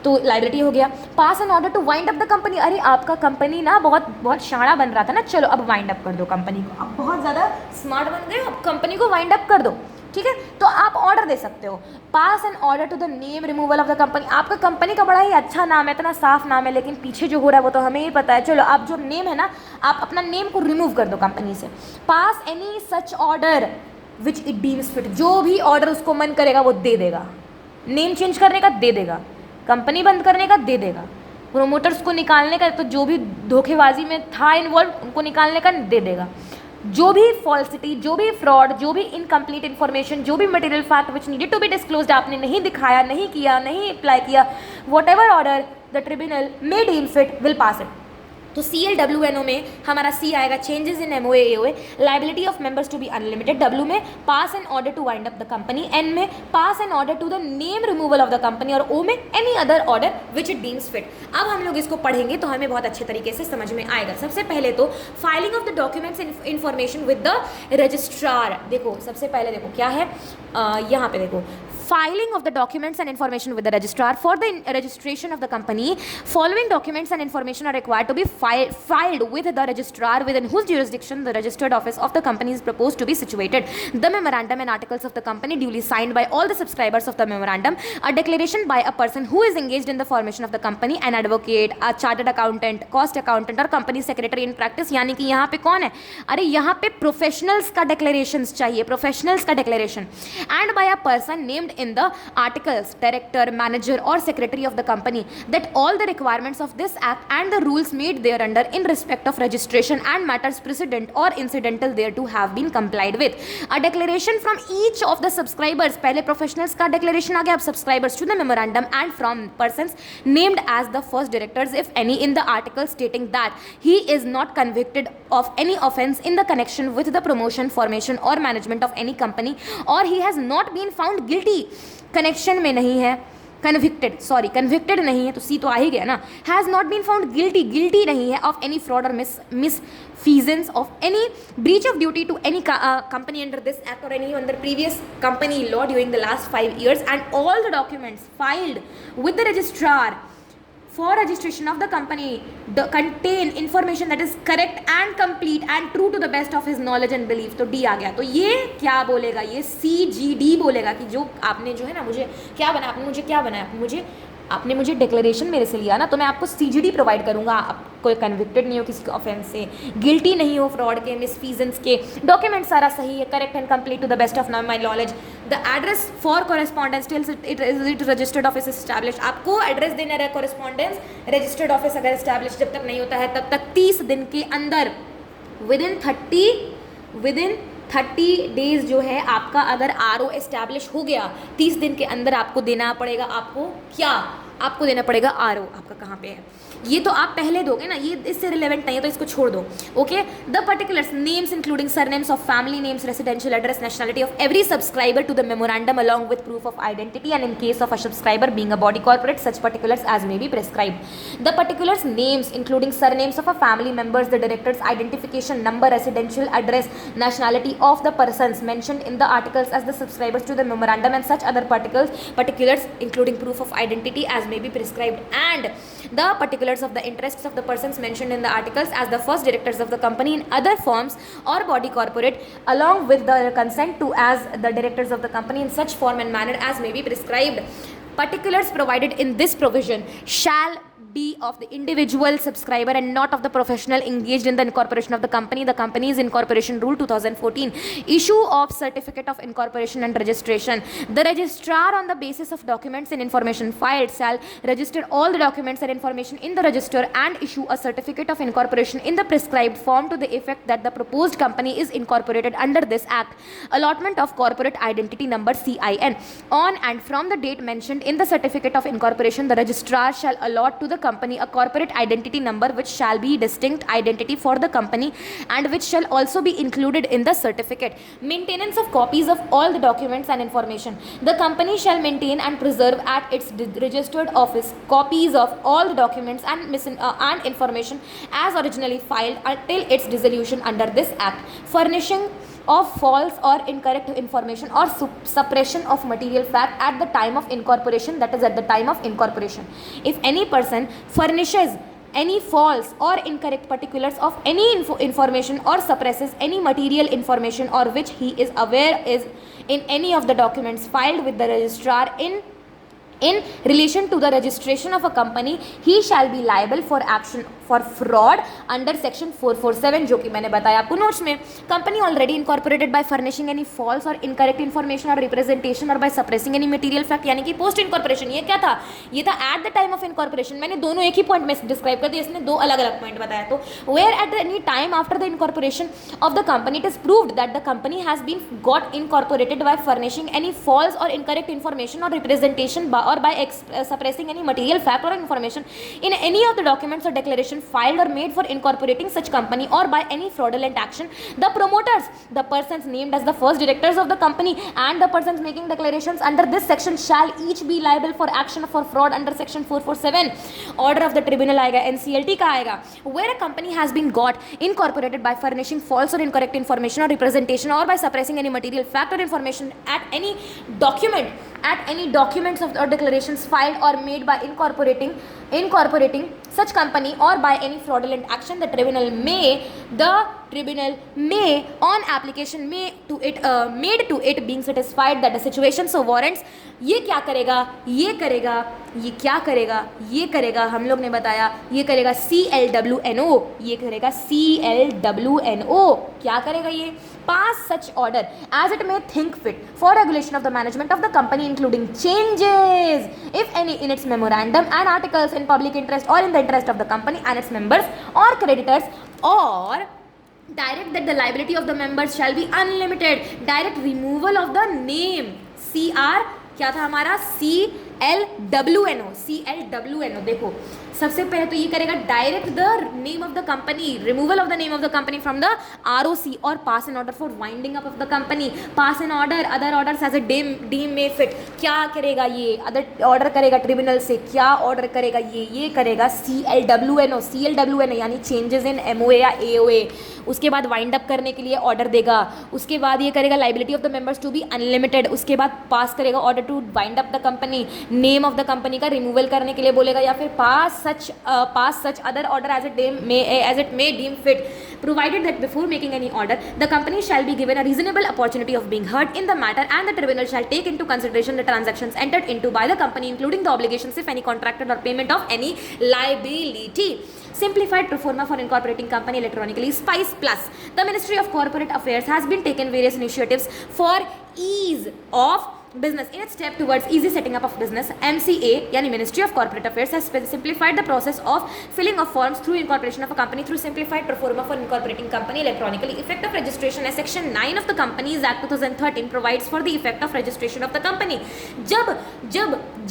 तो लाइबिलिटी हो गया। Pass an order to wind up the company, अरे आपका कंपनी ना बहुत शाणा बन रहा था ना, चलो अब वाइंड अप कर दो कंपनी को, अब बहुत ज़्यादा स्मार्ट बन गए, अब कंपनी को वाइंड अप कर दो। ठीक है, तो आप ऑर्डर दे सकते हो, pass an order to the name removal of the company. आपका कंपनी का बड़ा ही अच्छा नाम है, इतना साफ नाम है, लेकिन पीछे जो हो रहा है वो तो हमें ही पता है। चलो, आप जो नेम है ना, आप अपना नेम को रिमूव कर दो कंपनी से। Pass any such order which it deems fit, जो भी ऑर्डर उसको मन करेगा वो दे देगा। नेम चेंज करने का दे देगा, कंपनी बंद करने का दे देगा, प्रोमोटर्स को निकालने का, तो जो भी धोखेबाजी में था इन्वॉल्व उनको निकालने का दे देगा। जो भी फॉल्सिटी, जो भी फ्रॉड, जो भी इनकम्प्लीट इन्फॉर्मेशन, जो भी material fact which needed to be disclosed आपने नहीं दिखाया, नहीं किया, नहीं अप्लाई किया, whatever order the tribunal may deem fit will pass it. तो CLWNO में हमारा C आएगा changes in MOA AOA, liability of members to be unlimited. W में pass an order to wind up the company. N में pass an order to the name removal of the company, और O में any other order which it deems fit. अब हम लोग इसको पढ़ेंगे तो हमें बहुत अच्छे तरीके से समझ में आएगा। सबसे पहले तो filing of the documents information with the registrar. देखो, सबसे पहले देखो क्या है, यहाँ पे देखो, filing of the documents and information with the registrar for the registration of the company. Following documents and information are required to be filed with the registrar within whose jurisdiction the registered office of the company is proposed to be situated. The memorandum and articles of the company duly signed by all the subscribers of the memorandum. A declaration by a person who is engaged in the formation of the company, an advocate, a chartered accountant, cost accountant और company secretary in practice। यानी कि यहाँ पे कौन है, अरे यहाँ पे प्रोफेशनल्स का declarations चाहिए, प्रोफेशनल्स का declaration, and by a person named in the articles, director, manager or secretary of the company, that all the requirements of this act and the rules made thereunder in respect of registration and matters precedent or incidental thereto have been complied with. A declaration from each of the subscribers, पहले professionals का declaration आ गया, अब subscribers to the memorandum, and from persons named as the first directors if any in the article, stating that he is not convicted of any offence in the connection with the promotion, formation or management of any company, or he has not been found guilty, connection में नहीं है, कन्विक्टेड नहीं है, तो सी तो आ ही गया ना, has not been found guilty नहीं है ऑफ एनी फ्रॉड और misfeasance of any breach of duty to any company under this act or any under previous company law during the last 5 years, and all the documents filed with the registrar for registration of the company contain information that is correct and complete and true to the best of his knowledge and belief। तो D आ गया, तो ये क्या बोलेगा, ये CGD बोलेगा कि जो आपने जो है ना, मुझे क्या बना, आपने मुझे डिक्लेरेशन मेरे से लिया ना, तो मैं आपको CGD प्रोवाइड करूँगा। आप कोई कन्विक्टेड नहीं हो किसी ऑफेंस से, गिल्टी नहीं हो फ्रॉड के, मिसफीजेंस के, डॉक्यूमेंट सारा सही है, correct and complete to the best of my knowledge, the address for correspondence till it registered office establish. आपको एड्रेस देना है कॉरेस्पॉन्डेंस, रजिस्टर्ड ऑफिस अगर इस्टैब्लिश जब तक नहीं होता है तब तक 30 दिन के अंदर, विदिन 30 डेज जो है आपका अगर RO एस्टैब्लिश हो गया, 30 दिन के अंदर आपको देना पड़ेगा, आपको देना पड़ेगा RO। आपका कहाँ पे है ये तो आप पहले दोगे ना, ये इससे रिलेवेंट नहीं है तो इसको छोड़ दो। Okay, the particulars names including surnames of family names, residential address, nationality of every subscriber to the memorandum along with proof of identity, and in case of a subscriber being a body corporate such particulars as may be prescribed. The particulars names including surnames of a family members, the directors identification number, residential address, nationality of the persons mentioned in the articles as the subscribers to the memorandum, and such other particulars including proof of identity as may be prescribed, and the particulars of the interests of the persons mentioned in the articles as the first directors of the company in other firms or body corporate, along with the consent to as the directors of the company in such form and manner as may be prescribed. Particulars provided in this provision shall be of the individual subscriber and not of the professional engaged in the incorporation of the company. The company's incorporation rule 2014. Issue of certificate of incorporation and registration. The registrar on the basis of documents and information filed shall register all the documents and information in the register and issue a certificate of incorporation in the prescribed form to the effect that the proposed company is incorporated under this act. Allotment of corporate identity number CIN. On and from the date mentioned in the certificate of incorporation, the registrar shall allot to the company a corporate identity number which shall be distinct identity for the company and which shall also be included in the certificate. Maintenance of copies of all the documents and information. The company shall maintain and preserve at its registered office copies of all the documents and information as originally filed until its dissolution under this act. Furnishing of false or incorrect information or suppression of material fact at the time of incorporation, that is at the time of incorporation. If any person furnishes any false or incorrect particulars of any information or suppresses any material information or which he is aware is in any of the documents filed with the registrar in relation to the registration of a company, he shall be liable for action for fraud under section 447, जो कि मैंने बताया आपको नोट्स में. Company already incorporated by furnishing any false और इनकरेक्ट इन्फॉर्मेशन और रिप्रेजेंटेशन और by suppressing any material fact, यानी कि पोस्ट इनकॉर्पोरेशन. ये क्या था? ये था at the time of incorporation. मैंने दोनों एक ही पॉइंट में डिस्क्राइब कर दिया, इसने दो अलग अलग पॉइंट बताया. तो where at any time after the incorporation of the company it is proved that the company has been got incorporated by furnishing any false और इनकरेक्ट इन्फॉर्मेशन और representation or by suppressing any material fact or information in any of the documents or declaration filed or made for incorporating such company or by any fraudulent action, the promoters, the persons named as the first directors of the company and the persons making declarations under this section shall each be liable for action for fraud under section 447. Order of the tribunal आएगा, NCLT का आएगा. Where a company has been got incorporated by furnishing false or incorrect information or representation or by suppressing any material fact or information at any documents of or declarations filed or made by incorporating such company or by any fraudulent action, the tribunal may on application made to it being satisfied that the situation so warrants. ये क्या करेगा? ये क्या करेगा? ये करेगा, हम लोग ने बताया, ये करेगा CLWNO. ये करेगा CLWNO. क्या करेगा ये? Pass such order as it may think fit for regulation of the management of the company, including changes, if any, in its memorandum and articles in public interest or in the interest of the company and its members or creditors, or direct that the liability of the members shall be unlimited, direct removal of the name. क्या था हमारा? CLWNO. देखो, सबसे पहले तो ये करेगा direct the name of the company, removal of the name of the company from the ROC और pass an order for winding up of the company. Pass an order, other orders as a deem may fit. क्या करेगा ये? अदर ऑर्डर करेगा ट्रिब्यूनल से. क्या ऑर्डर करेगा ये करेगा CLWNO यानी चेंजेस इन MOA या AOA. उसके बाद वाइंड अप करने के लिए ऑर्डर देगा. उसके बाद ये करेगा liability of the members to be unlimited. उसके बाद पास करेगा order to wind up the company. Name of the company का रिमूवल करने के लिए बोलेगा, या फिर pass such other order as it may deem fit, provided that before making any order the company shall be given a reasonable opportunity of being heard in the matter, and the tribunal shall take into consideration the transactions entered into by the company, including the obligations, if any, contracted or payment of any liability. Simplified pro forma for incorporating company electronically. Spice Plus. The Ministry of Corporate Affairs has been taken various initiatives for ease of business. In its step towards easy setting up of business, MCA यानी Ministry of Corporate Affairs has simplified the process of filling of forms through incorporation of a company through simplified pro forma for incorporating company electronically. Effect of registration as section 9 of the Companies Act 2013 provides for the effect of registration of the company.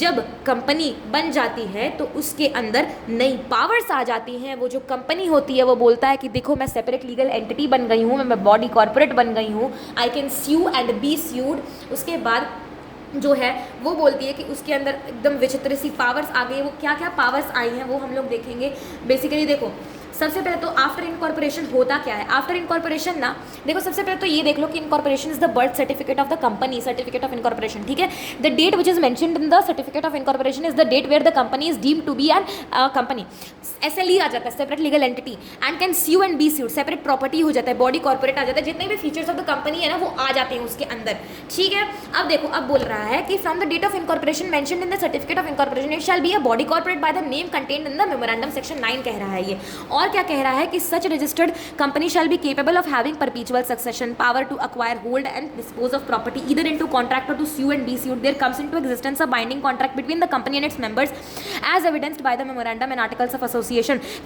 जब कंपनी बन जाती है तो उसके अंदर नई पावर्स आ जाती हैं. वो जो कंपनी होती है वो बोलता है कि देखो मैं सेपरेट लीगल एंटिटी बन गई हूँ, मैं बॉडी कॉर्पोरेट बन गई हूँ, I can sue and be sued. उसके बाद जो है वो बोलती है कि उसके अंदर एकदम विचित्र सी पावर्स आ गई. वो क्या क्या पावर्स आई हैं वो हम लोग देखेंगे. बेसिकली देखो, सबसे पहले तो आफ्टर इनकॉर्पोरेशन होता क्या है. आफ्टर इनकॉर्पोरेशन ना, देखो सबसे पहले तो ये देख लो कि incorporation is the birth certificate of the company, certificate of incorporation. ठीक है, the date which is mentioned in the certificate of incorporation is the date where the company is deemed to be an company. SLE आ जाता है, separate legal entity, and can sue and be sued, separate property हो जाता है, बॉडी कॉर्पोरेट आ जाता है. जितने भी फीचर्स ऑफ द कंपनी है ना वो आ जाते हैं उसके अंदर. ठीक है, अब देखो, अब बोल रहा है कि from the date of incorporation mentioned in the certificate of incorporation it shall be a body corporate by the name contained in the memorandum. Section 9 कह रहा है ये. और क्या कह रहा है कि such registered company shall be capable of having perpetual succession power to acquire, hold and dispose of property either into contract or to sue and be sued. There comes into existence a binding contract between the company and its members as evidenced by the memorandum and articles of association.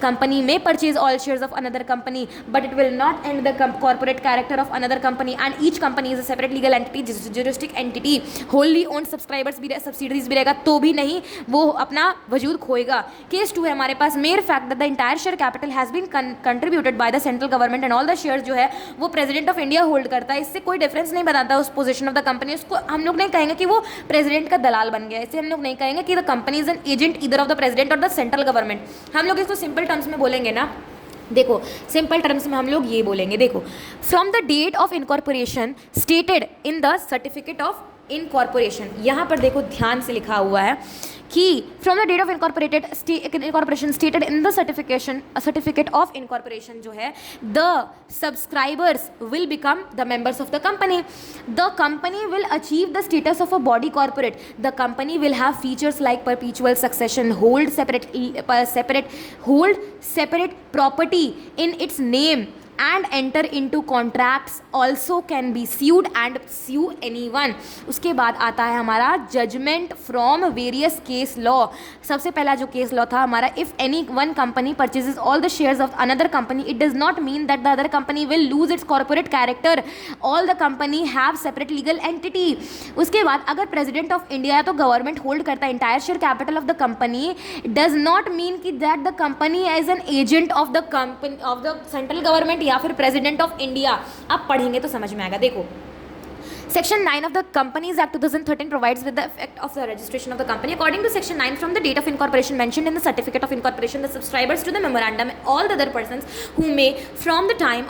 Company may purchase all shares of another company but it will not end the corporate character of another company, and each company is a separate legal entity, juristic entity. wholly owned subscribers भी subsidiaries भी रहेगा तो भी नहीं, वो अपना वजूद खोएगा. केस 2 है हमारे पास. mere fact that the entire share capital has been contributed bye the central government and all the shares जो है वो प्रेसिडेंट ऑफ इंडिया होल्ड करता है. इससे कोई डिफरेंस नहीं बताता उस पोजीशन ऑफ द कंपनी. उसको हम लोग नहीं कहेंगे कि वो प्रेसिडेंट का दलाल बन गया. इससे हम लोग नहीं कहेंगे कि the company is an agent either of the president और द सेंट्रल गवर्नमेंट. हम लोग इसको सिंपल टर्म्स में बोलेंगे ना. देखो सिंपल टर्म्स में हम लोग ये बोलेंगे. देखो, from the date of incorporation stated in the certificate of incorporation, यहाँ पर देखो ध्यान से लिखा हुआ है कि from the date of incorporation stated in the certificate of incorporation जो है, the subscribers will become the members of the company. The company will achieve the status of a body corporate. The company will have features like perpetual succession, hold separate property in its name and enter into contracts, also can be sued and sue anyone. उसके बाद आता है हमारा judgment from various case law. सबसे पहला जो केस लॉ था हमारा, if any one company purchases all the shares of another company, it does not mean that the other company will lose its corporate character. All the company have separate legal entity. उसके बाद अगर प्रेसिडेंट ऑफ इंडिया तो गवर्नमेंट होल्ड करता है entire share capital of the company, does not mean कि that the company as an agent of the company of the central government या फिर प्रेसिडेंट ऑफ इंडिया. आप पढ़ेंगे तो समझ में आएगा. देखो, Section 9 of the Companies Act 2013 provides with the effect of the registration of the company. According to Section 9, from the date of incorporation mentioned in the certificate of incorporation, the subscribers to the memorandum and all the other persons who may, from the time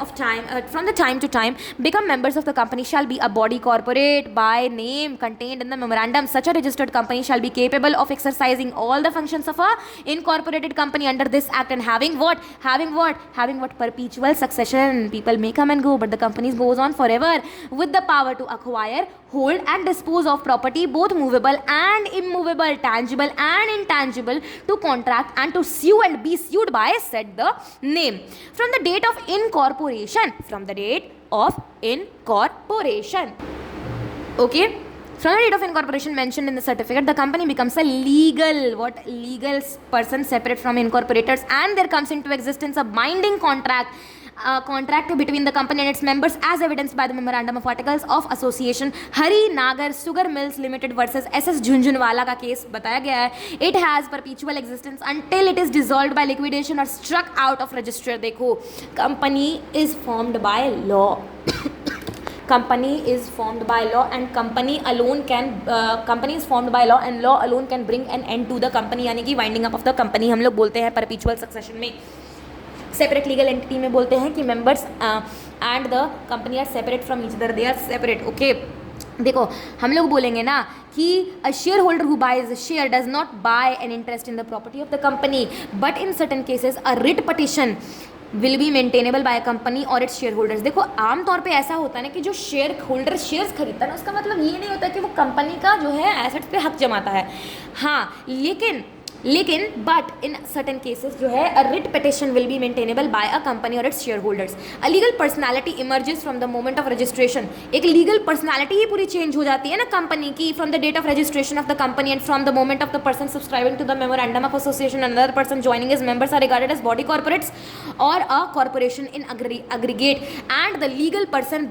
to time, become members of the company shall be a body corporate by name contained in the memorandum. Such a registered company shall be capable of exercising all the functions of a incorporated company under this act and having what? Perpetual succession. People may come and go, but the company goes on forever with the power to acquire, hold and dispose of property, both movable and immovable, tangible and intangible, to contract and to sue and be sued by said the name. From the date of incorporation. Okay. From the date of incorporation mentioned in the certificate, the company becomes a legal person separate from incorporators, and there comes into existence a binding contract between the company and its members, as evidenced by the memorandum of articles of association. Hari Nagar Sugar Mills Limited versus SS Jhunjhunwala का केस बताया गया है. It has perpetual existence until it is dissolved by liquidation or struck out of register. देखो, company is formed by law. Company is formed by law and company is formed by law and law alone can bring an end to the company. यानी कि winding up of the company हम लोग बोलते हैं परपीचुअल सक्सेशन में. सेपरेट लीगल एंटिटी में बोलते हैं कि members and the company are separate from each other, they are separate. Okay, देखो हम लोग बोलेंगे ना कि a shareholder who buys share does not buy an interest in the property of the company, but in certain cases a writ petition will be maintainable by company और इट्स शेयर होल्डर्स. देखो, आमतौर पे ऐसा होता है ना कि जो शेयर होल्डर शेयर्स खरीदता है ना, उसका मतलब ये नहीं होता कि वो कंपनी का जो है एसेट्स पे हक जमाता है. हाँ, लेकिन बट इन सर्टन केसेस जो है a writ petition will be maintainable by a company और its share holders. A legal personality emerges from the moment of registration. एक लीगल पर्सनैलिटी ही पूरी चेंज हो जाती है ना कंपनी की, from the date of registration of the company and from the moment of the person subscribing to the memorandum of association and other person joining as members are regarded as body corporates और a corporation in aggregate, and the legal person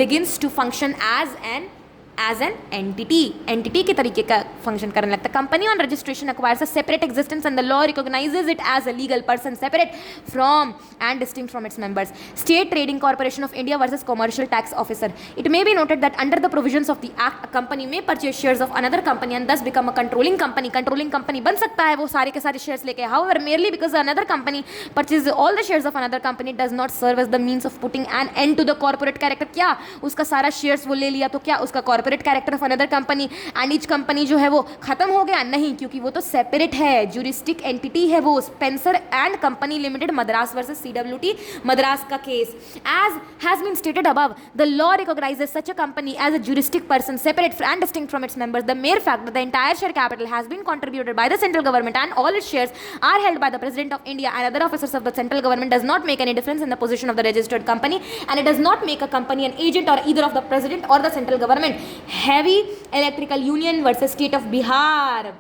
begins to function as an entity के तरीके का फंक्शन करने लगता है. Company on registration acquires a separate existence and the law recognizes it as a legal person separate from and distinct from its members. State Trading Corporation of India versus Commercial Tax Officer. It may be noted that under the provisions of the act, a company may purchase shares of another company and thus become a controlling company. Controlling company बन सकता है वो सारे के सारे shares लेके. However, merely because another company purchases all the shares of another company does not serve as the means of putting an end to the corporate character. क्या उसका सारा shares वो ले लिया तो क्या उसका corporate character of another company and each company जो है वो खत्म हो गया? नहीं, क्योंकि वो तो separate है, juristic entity है वो. Spencer and Company Limited Madras versus CWT Madras का case. As has been stated above, the law recognizes such a company as a juristic person separate and distinct from its members. The mere fact that the entire share capital has been contributed by the central government and all its shares are held by the President of India and other officers of the central government does not make any difference in the position of the registered company, and it does not make a company an agent or either of the President or the central government. Heavy Electrical Union versus State of Bihar.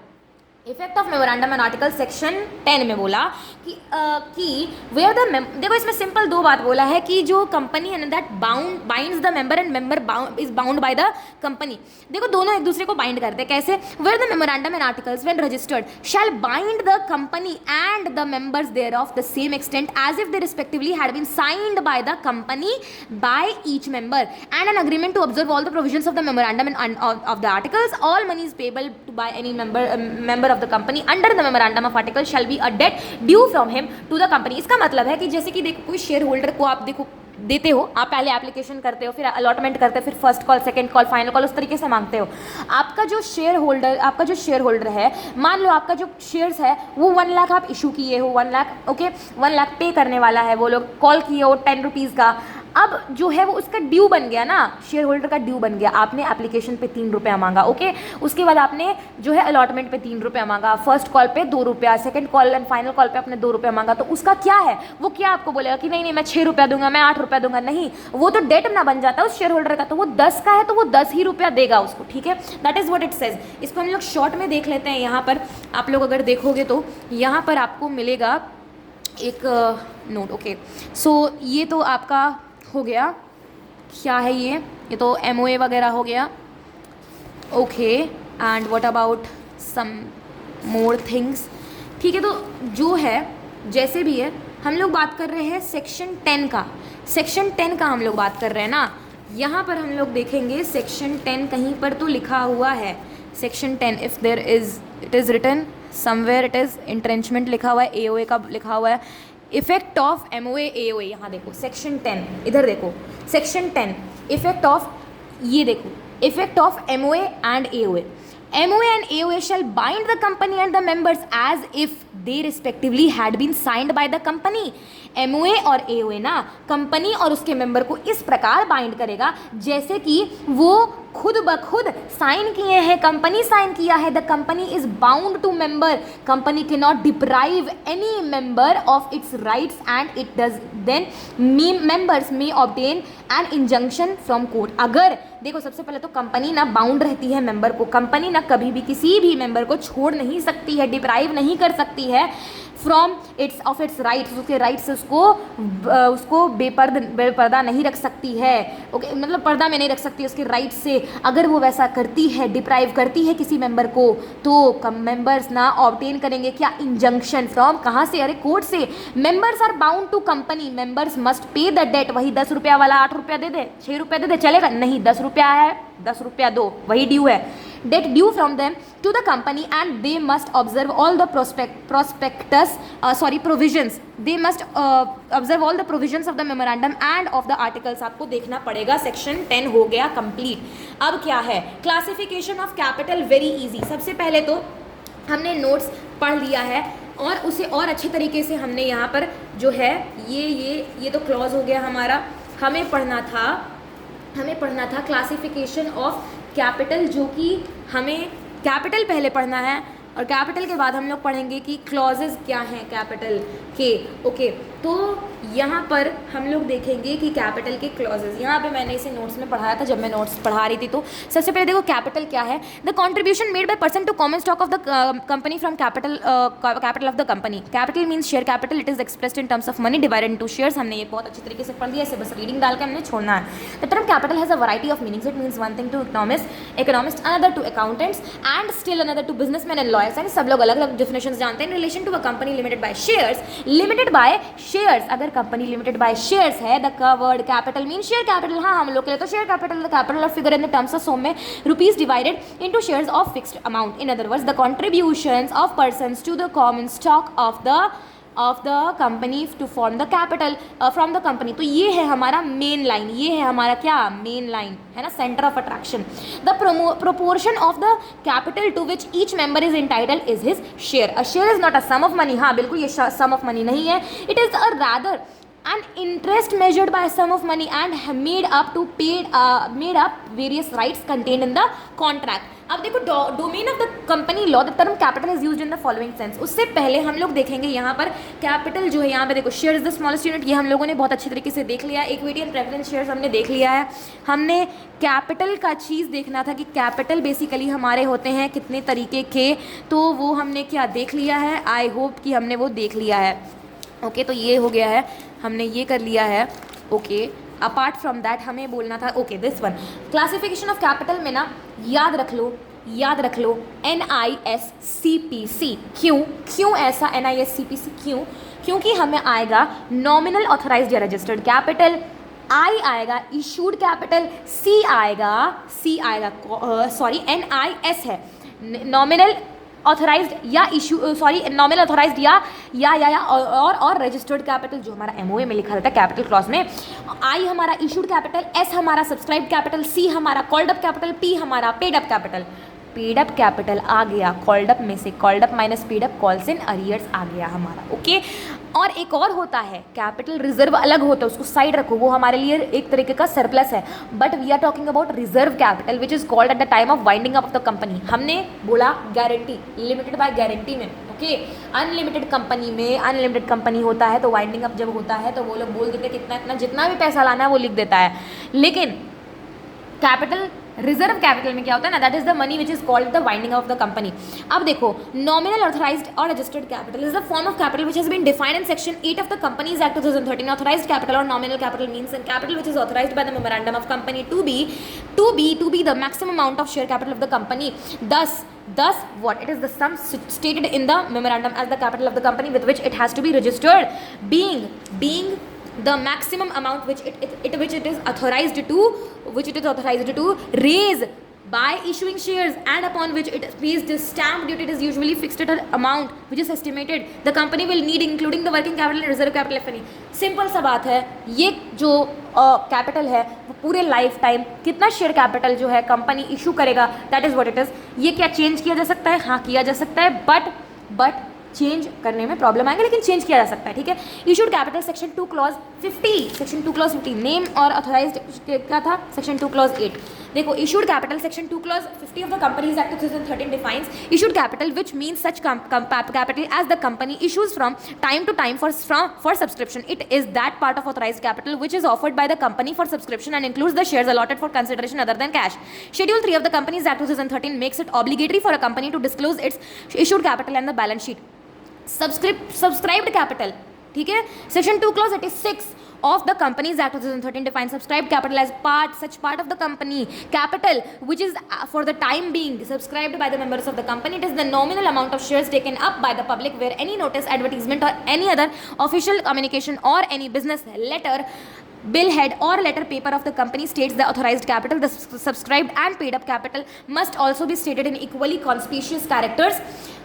Effect of memorandum and article section 10 में बोला कि वेयर द देखो इसमें सिंपल दो बात बोला है कि जो कंपनी है ना that binds the member and member is bound by the company. देखो दोनों एक दूसरे को बाइंड करते हैं कैसे? Where the memorandum and articles when registered shall bind the company and the members there of the same extent as if they respectively had been signed by the company by each member and an agreement to observe all the provisions of the memorandum and of the articles. All money is payable by any member of the company under the memorandum of article shall be a debt due from him to the company. इसका मतलब है कि जैसे कि देखो कोई शेयर होल्डर को आप देखो देते हो, आप पहले एप्लीकेशन करते हो, फिर अलॉटमेंट करते हो, फिर first call, second call, final call, उस तरीके से मांगते हो। आपका जो शेयर होल्डर है, मान लो आपका जो शेयर्स है वो 1 लाख आप इशू किए हो, 1 लाख, ओके, 1 लाख पे करने वाला है वो लोग, कॉल किए हो 10 रुपीज़ का। अब जो है वो उसका ड्यू बन गया ना, शेयर होल्डर का ड्यू बन गया, आपने एप्लीकेशन पे 3 रुपया मांगा, ओके, उसके बाद आपने जो है अलॉटमेंट पे 3 रुपया मांगा, फर्स्ट कॉल पे 2 रुपया, second call and final call पे आपने 2 रुपया मांगा, तो उसका क्या है, वो क्या आपको बोलेगा कि नहीं नहीं मैं 6 रुपया दूंगा, मैं 8 रुपया दूंगा? नहीं, वो तो डेट ना बन जाता है उस शेयर होल्डर का, तो वो 10 का है तो वो 10 ही रुपया देगा उसको, ठीक है, that is what it says. इसको हम लोग शॉर्ट में देख लेते हैं। यहाँ पर आप लोग अगर देखोगे तो यहाँ पर आपको मिलेगा एक नोट, ओके, सो ये तो आपका हो गया, क्या है ये तो MOA वगैरह हो गया, okay, and what about some more things, ठीक है। तो जो है जैसे भी है हम लोग बात कर रहे हैं सेक्शन 10 का, सेक्शन 10 का हम लोग बात कर रहे हैं ना। यहाँ पर हम लोग देखेंगे सेक्शन 10 कहीं पर तो लिखा हुआ है, section 10 if there is, it is written somewhere, it is entrenchment लिखा हुआ है, AOA का लिखा हुआ है, इफेक्ट ऑफ MOA AOA, यहाँ देखो सेक्शन 10, इधर देखो सेक्शन 10 इफेक्ट ऑफ, ये देखो effect of MOA and AOA। MOA and AOA shall bind the company and the members as if they respectively had been signed by the company। MOA और AOA ना कंपनी और उसके मेंबर को इस प्रकार बाइंड करेगा जैसे कि वो खुद ब खुद साइन किए हैं, कंपनी साइन किया है। The company is bound to member, company के not deprive any member of its rights and it does then members may obtain an injunction from court. अगर देखो सबसे पहले तो कंपनी ना बाउंड रहती है मेंबर को, कंपनी ना कभी भी किसी भी मेंबर को छोड़ नहीं सकती है, डिप्राइव नहीं कर सकती है from its of its rights, उसके राइट्स से उसको बेपर्दा नहीं रख सकती है, ओके, मतलब पर्दा में नहीं रख सकती उसके राइट्स से। अगर वो वैसा करती है, डिप्राइव करती है किसी मेंबर को, तो मेंबर्स ना ऑब्टेन करेंगे क्या, इंजंक्शन फ्रॉम, कहाँ से, अरे कोर्ट से। Members are bound to company, members must pay the debt, वही 10 रुपया वाला 8 रुपया दे दे, 6 रुपया दे दे, चलेगा? नहीं, 10 रुपया है 10 रुपया दो, वही ड्यू है, debt due from them to the company and they must observe all the provisions, they must observe all the provisions of the memorandum and of the articles। आपको देखना पड़ेगा। सेक्शन 10 हो गया कंप्लीट। अब क्या है, classification of capital, very easy. सबसे पहले तो हमने नोट्स पढ़ लिया है और उसे और अच्छे तरीके से हमने यहाँ पर जो है ये तो क्लॉज हो गया हमारा। हमें पढ़ना था क्लासिफिकेशन ऑफ कैपिटल, जो कि हमें कैपिटल पहले पढ़ना है और कैपिटल के बाद हम लोग पढ़ेंगे कि क्लॉजेज क्या हैं कैपिटल के, ओके। तो यहाँ पर हम लोग देखेंगे कि कैपिटल के क्लॉजेज, यहाँ पे मैंने इसे नोट्स में पढ़ाया था जब मैं नोट्स पढ़ा रही थी। तो सबसे पहले देखो कैपिटल क्या है, the contribution made by person to common stock of the company from capital of the company. Capital means share capital, it is expressed in terms of money divided into shares. हमने ये बहुत अच्छी तरीके से पढ़ लिया, इसे बस रीडिंग डाल के हमने छोड़ना है। The term capital has a variety of meanings, it means one thing to economist, another to accountants and still another to businessman and lawyers. And सब लोग अलग अलग डेफिनेशंस जानते हैं। In relation to a company limited by shares, अगर कंपनी लिमिटेड बाय शेयर्स है, the word capital mean share capital. हाँ, हम लोग के लिए तो शेयर कैपिटल, द कैपिटल और figure in the terms of sum में rupees divided into shares of fixed amount. In other words the contributions of persons to the common stock of the company to form the capital from the company. तो ये है हमारा मेन लाइन, ये है हमारा क्या, मेन लाइन है ना, centre of attraction. The proportion of the capital to which each member is entitled is his share. A share is not a sum of money, हाँ बिल्कुल ये सम ऑफ मनी नहीं है, it is a rather an interest measured by a sum of money and made up various rights contained in the contract। अब देखो domain of the company law, the term capital is used in the following sense. उससे पहले हम लोग देखेंगे यहाँ पर कैपिटल जो है, यहाँ पे देखो share is the smallest unit, ये हम लोगों ने बहुत अच्छे तरीके से देख लिया। इक्विटी एंड प्रेफरेंस शेयर्स हमने देख लिया है। हमने कैपिटल का चीज़ देखना था कि कैपिटल बेसिकली हमारे होते हैं कितने तरीके के, तो वो हमने क्या देख लिया है, आई होप कि हमने वो देख लिया है, ओके। तो ये हो गया है, हमने ये कर लिया है, ओके। अपार्ट फ्रॉम दैट हमें बोलना था, okay, this one classification of capital में ना याद रख लो NISCPC। क्यों ऐसा NISCPC क्योंकि हमें आएगा नॉमिनल ऑथराइज्ड या रजिस्टर्ड कैपिटल, I आएगा इशूड कैपिटल, C आएगा NIS है नॉमिनल ऑथराइज्ड या इशू नॉमिनल ऑथराइज्ड या और रजिस्टर्ड कैपिटल जो हमारा एमओए में लिखा रहता है कैपिटल क्लॉज में, आई हमारा इशूड कैपिटल, एस हमारा सब्सक्राइब कैपिटल, सी हमारा कॉल्ड अप कैपिटल, पी हमारा paid up capital. Paid up capital आ गया कॉल्ड अप में से, called up minus paid up, calls in arrears आ गया हमारा, ओके। और एक और होता है कैपिटल रिजर्व, अलग होता है, उसको साइड रखो, वो हमारे लिए एक तरीके का सरप्लस है, but we are talking about reserve capital which is called at the time of winding up of the company. हमने बोला गारंटी, लिमिटेड बाय गारंटी में, ओके। अनलिमिटेड कंपनी में, अनलिमिटेड कंपनी होता है तो वाइंडिंग अप जब होता है तो वो लोग बोल देते हैं कितना इतना, जितना भी पैसा लाना है वो लिख देता है। लेकिन कैपिटल रिजर्व कैपिटल में क्या होता है ना, that is the money which is called the winding of the company. अब देखो, नॉमिनल ऑथराइज्ड और registered capital is the form of capital which has been defined in section 8 of the companies act 2013। Authorised capital और nominal capital means in capital which is authorised by the memorandum of company to be the maximum amount of share capital of the company. Thus, what? It is the sum stated in the memorandum as the capital of the company with which it has to be registered, being the maximum amount which it is authorized to raise by issuing shares, and upon which it pays the stamp duty. It is usually fixed at an amount which is estimated the company will need, including the working capital and reserve capital if any. Simple सा बात है, ये जो कैपिटल है वो पूरे लाइफ टाइम कितना शेयर कैपिटल जो है कंपनी इशू करेगा, that is what it is. ये क्या चेंज किया जा सकता है? हाँ किया जा सकता है, बट चेंज करने में प्रॉब्लम आएगा, लेकिन चेंज किया जा सकता है, ठीक है। Issued capital section 2 clause 50 name और ऑथराइज्ड क्या था सेक्शन 2 क्लॉज 8। देखो, issued capital section 2 clause 50 of the companies act 2013 defines issued capital which means such capital as the company issues from time to time for subscription. It is that part of authorised capital which is offered by the company for subscription and includes the shares allotted for consideration other than cash. Schedule 3 of the Companies Act 2013 makes it obligatory for a company to disclose its issued capital and the balance sheet. Subscribed capital, ठीक है। Section 2 clause 86 of the Companies Act 2013 defines subscribed capital as such part of the company capital which is for the time being subscribed by the members of the company. It is the nominal amount of shares taken up by the public where any notice, advertisement or any other official communication or any business letter, billhead or letter paper of the company states the authorized capital. The subscribed and paid up capital must also be stated in equally conspicuous characters.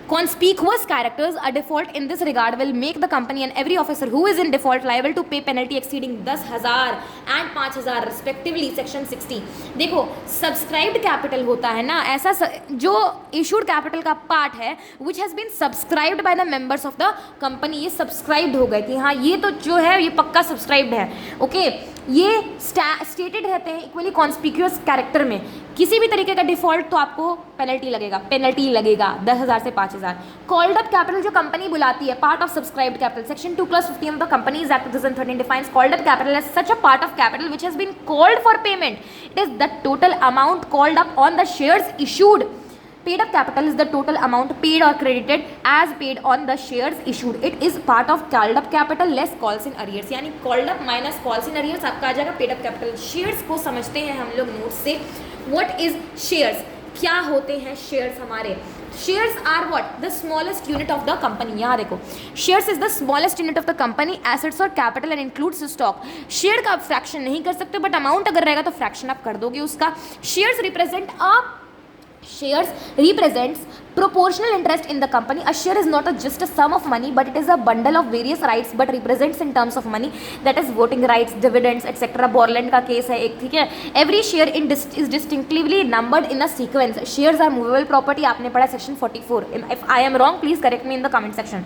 A default in this regard will make the company and every officer who is in default liable to pay penalty exceeding 10,000 and 5,000 respectively. Section 60। देखो, सब्सक्राइब्ड कैपिटल होता है ना, ऐसा जो इशूड कैपिटल का पार्ट है which has been subscribed by the members of the company. ये सब्सक्राइब्ड हो गए कि हाँ ये तो जो है ये पक्का सब्सक्राइब्ड है, ओके। ये स्टेटेड रहते हैं इक्वली कॉन्स्पिक्यूअस कैरेक्टर में। किसी भी तरीके का डिफॉल्ट तो आपको पेनल्टी लगेगा 10,000 से 5,000। कॉल्ड अप कैपिटल जो कंपनी बुलाती है, part of subscribed capital. Section 2 clause 15 of the companies act 2013 defines called up capital as such a part of capital which has been called for payment. It is the total amount called up on the shares issued. Paid up capital is the total amount paid or credited as paid on the shares issued. It is part of called up capital less calls in arrears. यानी called up minus calls in arrears आपका आ जाएगा paid up capital. Shares को समझते हैं हम लोग नोट से। What is shares? क्या होते हैं shares हमारे? Shares are what? The smallest unit of the company. यहाँ देखो, shares is the smallest unit of the company, assets और capital and includes stock. Share का आप fraction नहीं कर सकते, but amount अगर रहेगा तो fraction आप कर दोगे उसका। Shares represents proportional interest in the company. A share is not just a sum of money, but it is a bundle of various rights, but represents in terms of money, that is voting rights, dividends, etc. Borland का केस है एक, ठीक है। Every share is distinctively numbered in a sequence. Shares are movable property, आपने पढ़ा section 44. If I am wrong, please correct me in the comment section.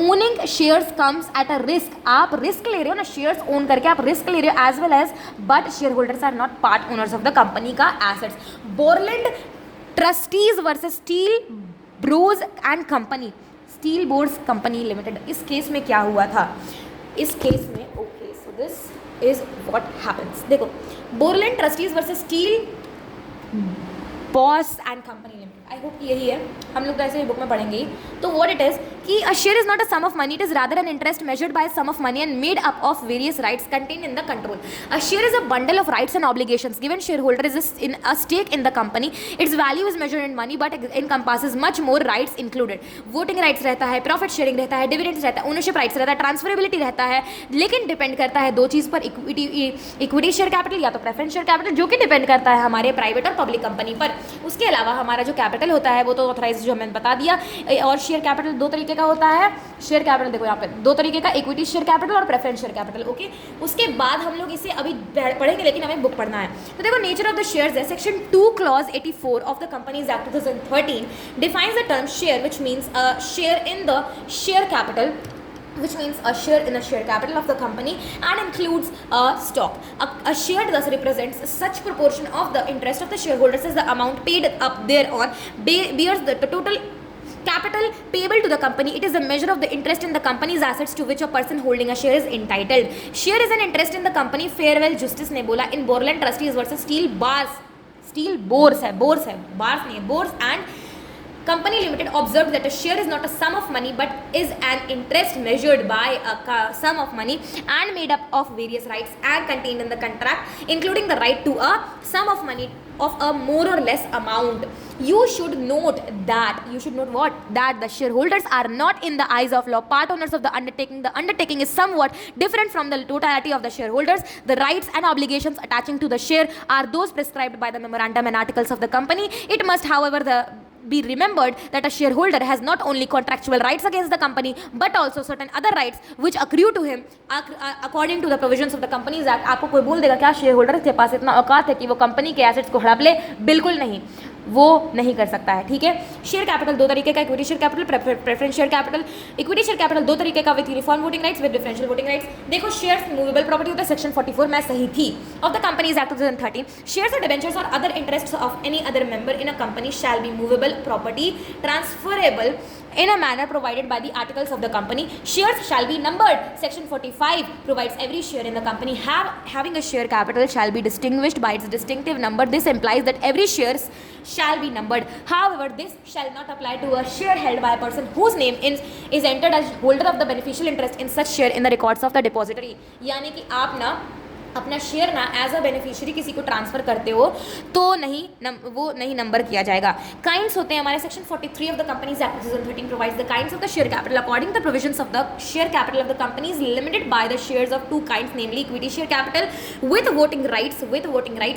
Owning shares comes at a risk. आप risk ले रहे हो ना, shares own करके आप risk ले रहे हो as well as, but shareholders are not part owners of the company का assets. Borland trustees versus Steel Bros and company, Steel boards company limited. इस केस में क्या हुआ था? इस केस में okay, so this is what happens. देखो, Borland trustees versus Steel boss and company limited, I hope यही है, हम लोग तो ऐसे ही बुक में पढ़ेंगे। तो व्हाट इट इज कि a share is not a sum of money, it is rather an interest measured by sum of money and made up of various rights contained in the control. A share is a bundle of rights and obligations given shareholder is in a stake in the company. Its value is measured in money but encompasses much more rights included. Voting rights रहता है, प्रॉफिट शेयरिंग रहता है, डिविडेंड्स रहता है, ओनरशिप राइट्स रहता है, ट्रांसफरेबिलिटी रहता है, लेकिन डिपेंड करता है दो चीज़ पर, इक्विटी शेयर कैपिटल या तो प्रेफरेंस शेयर कैपिटल, जो कि डिपेंड करता है हमारे प्राइवेट और पब्लिक कंपनी पर। उसके अलावा हमारा जो कैपिटल कैपिटल होता है वो तो ऑथराइज जो मैंने बता दिया। और शेयर कैपिटल दो तरीके का होता है। शेयर कैपिटल देखो यहाँ पे दो तरीके का, इक्विटी शेयर कैपिटल और प्रेफरेंस शेयर कैपिटल। ओके, उसके बाद हम लोग इसे अभी पढ़ेंगे, लेकिन हमें बुक पढ़ना है। तो देखो नेचर ऑफ द शेयर्स है, section 2 clause 84 of the companies act 2013 defines the term share which means a share in the share capital, which means a share in a share capital of the company and includes a stock. A share thus represents such proportion of the interest of the shareholders as the amount paid up thereon bears the total capital payable to the company. It is a measure of the interest in the company's assets to which a person holding a share is entitled. Share is an interest in the company. Farewell Justice Nebula in Borland Trustees versus Steel Bors and Company Limited observed that a share is not a sum of money but is an interest measured by a sum of money and made up of various rights and contained in the contract, including the right to a sum of money of a more or less amount. You should note what? That the shareholders are not in the eyes of law part owners of the undertaking. The undertaking is somewhat different from the totality of the shareholders. The rights and obligations attaching to the share are those prescribed by the memorandum and articles of the company. It must, however, be remembered that a shareholder has not only contractual rights against the company but also certain other rights which accrue to him according to the provisions of the Companies Act. आपको कोई बोल देगा क्या शेयर के पास इतना औकात है कि वो कंपनी के एसेट्स को हड़प ले? बिल्कुल नहीं, वो नहीं कर सकता है। ठीक है, शेयर कैपिटल दो तरीके का, equity share capital, preference share capital. Equity share capital दो तरीके का with uniform voting rights, with differential voting rights. देखो शेयर्स मूवेबल प्रॉपर्टी होता है, सेक्शन 44 मैं सही थी of the companies act 2013। Shares और डिबेंचर्स और other interests of any other member in a company shall be movable property transferable in a manner provided by the articles of the company. Shares shall be numbered. Section 45 provides every share in the company having a share capital shall be distinguished by its distinctive number. This implies that every shares shall be numbered. However, this shall not apply to a share held by a person whose name is entered as holder of the beneficial interest in such share in the records of the depository. यानी कि आप ना अपना शेयर ना एज अ बेनिफिशियरी किसी को ट्रांसफर करते हो तो वो नहीं नंबर किया जाएगा। काइंड्स होते हैं हमारे section 43 of the companies act 2013 provides the kinds of the share capital according to the provisions of the share capital of the companies limited by the shares of two kinds namely equity share capital with voting rights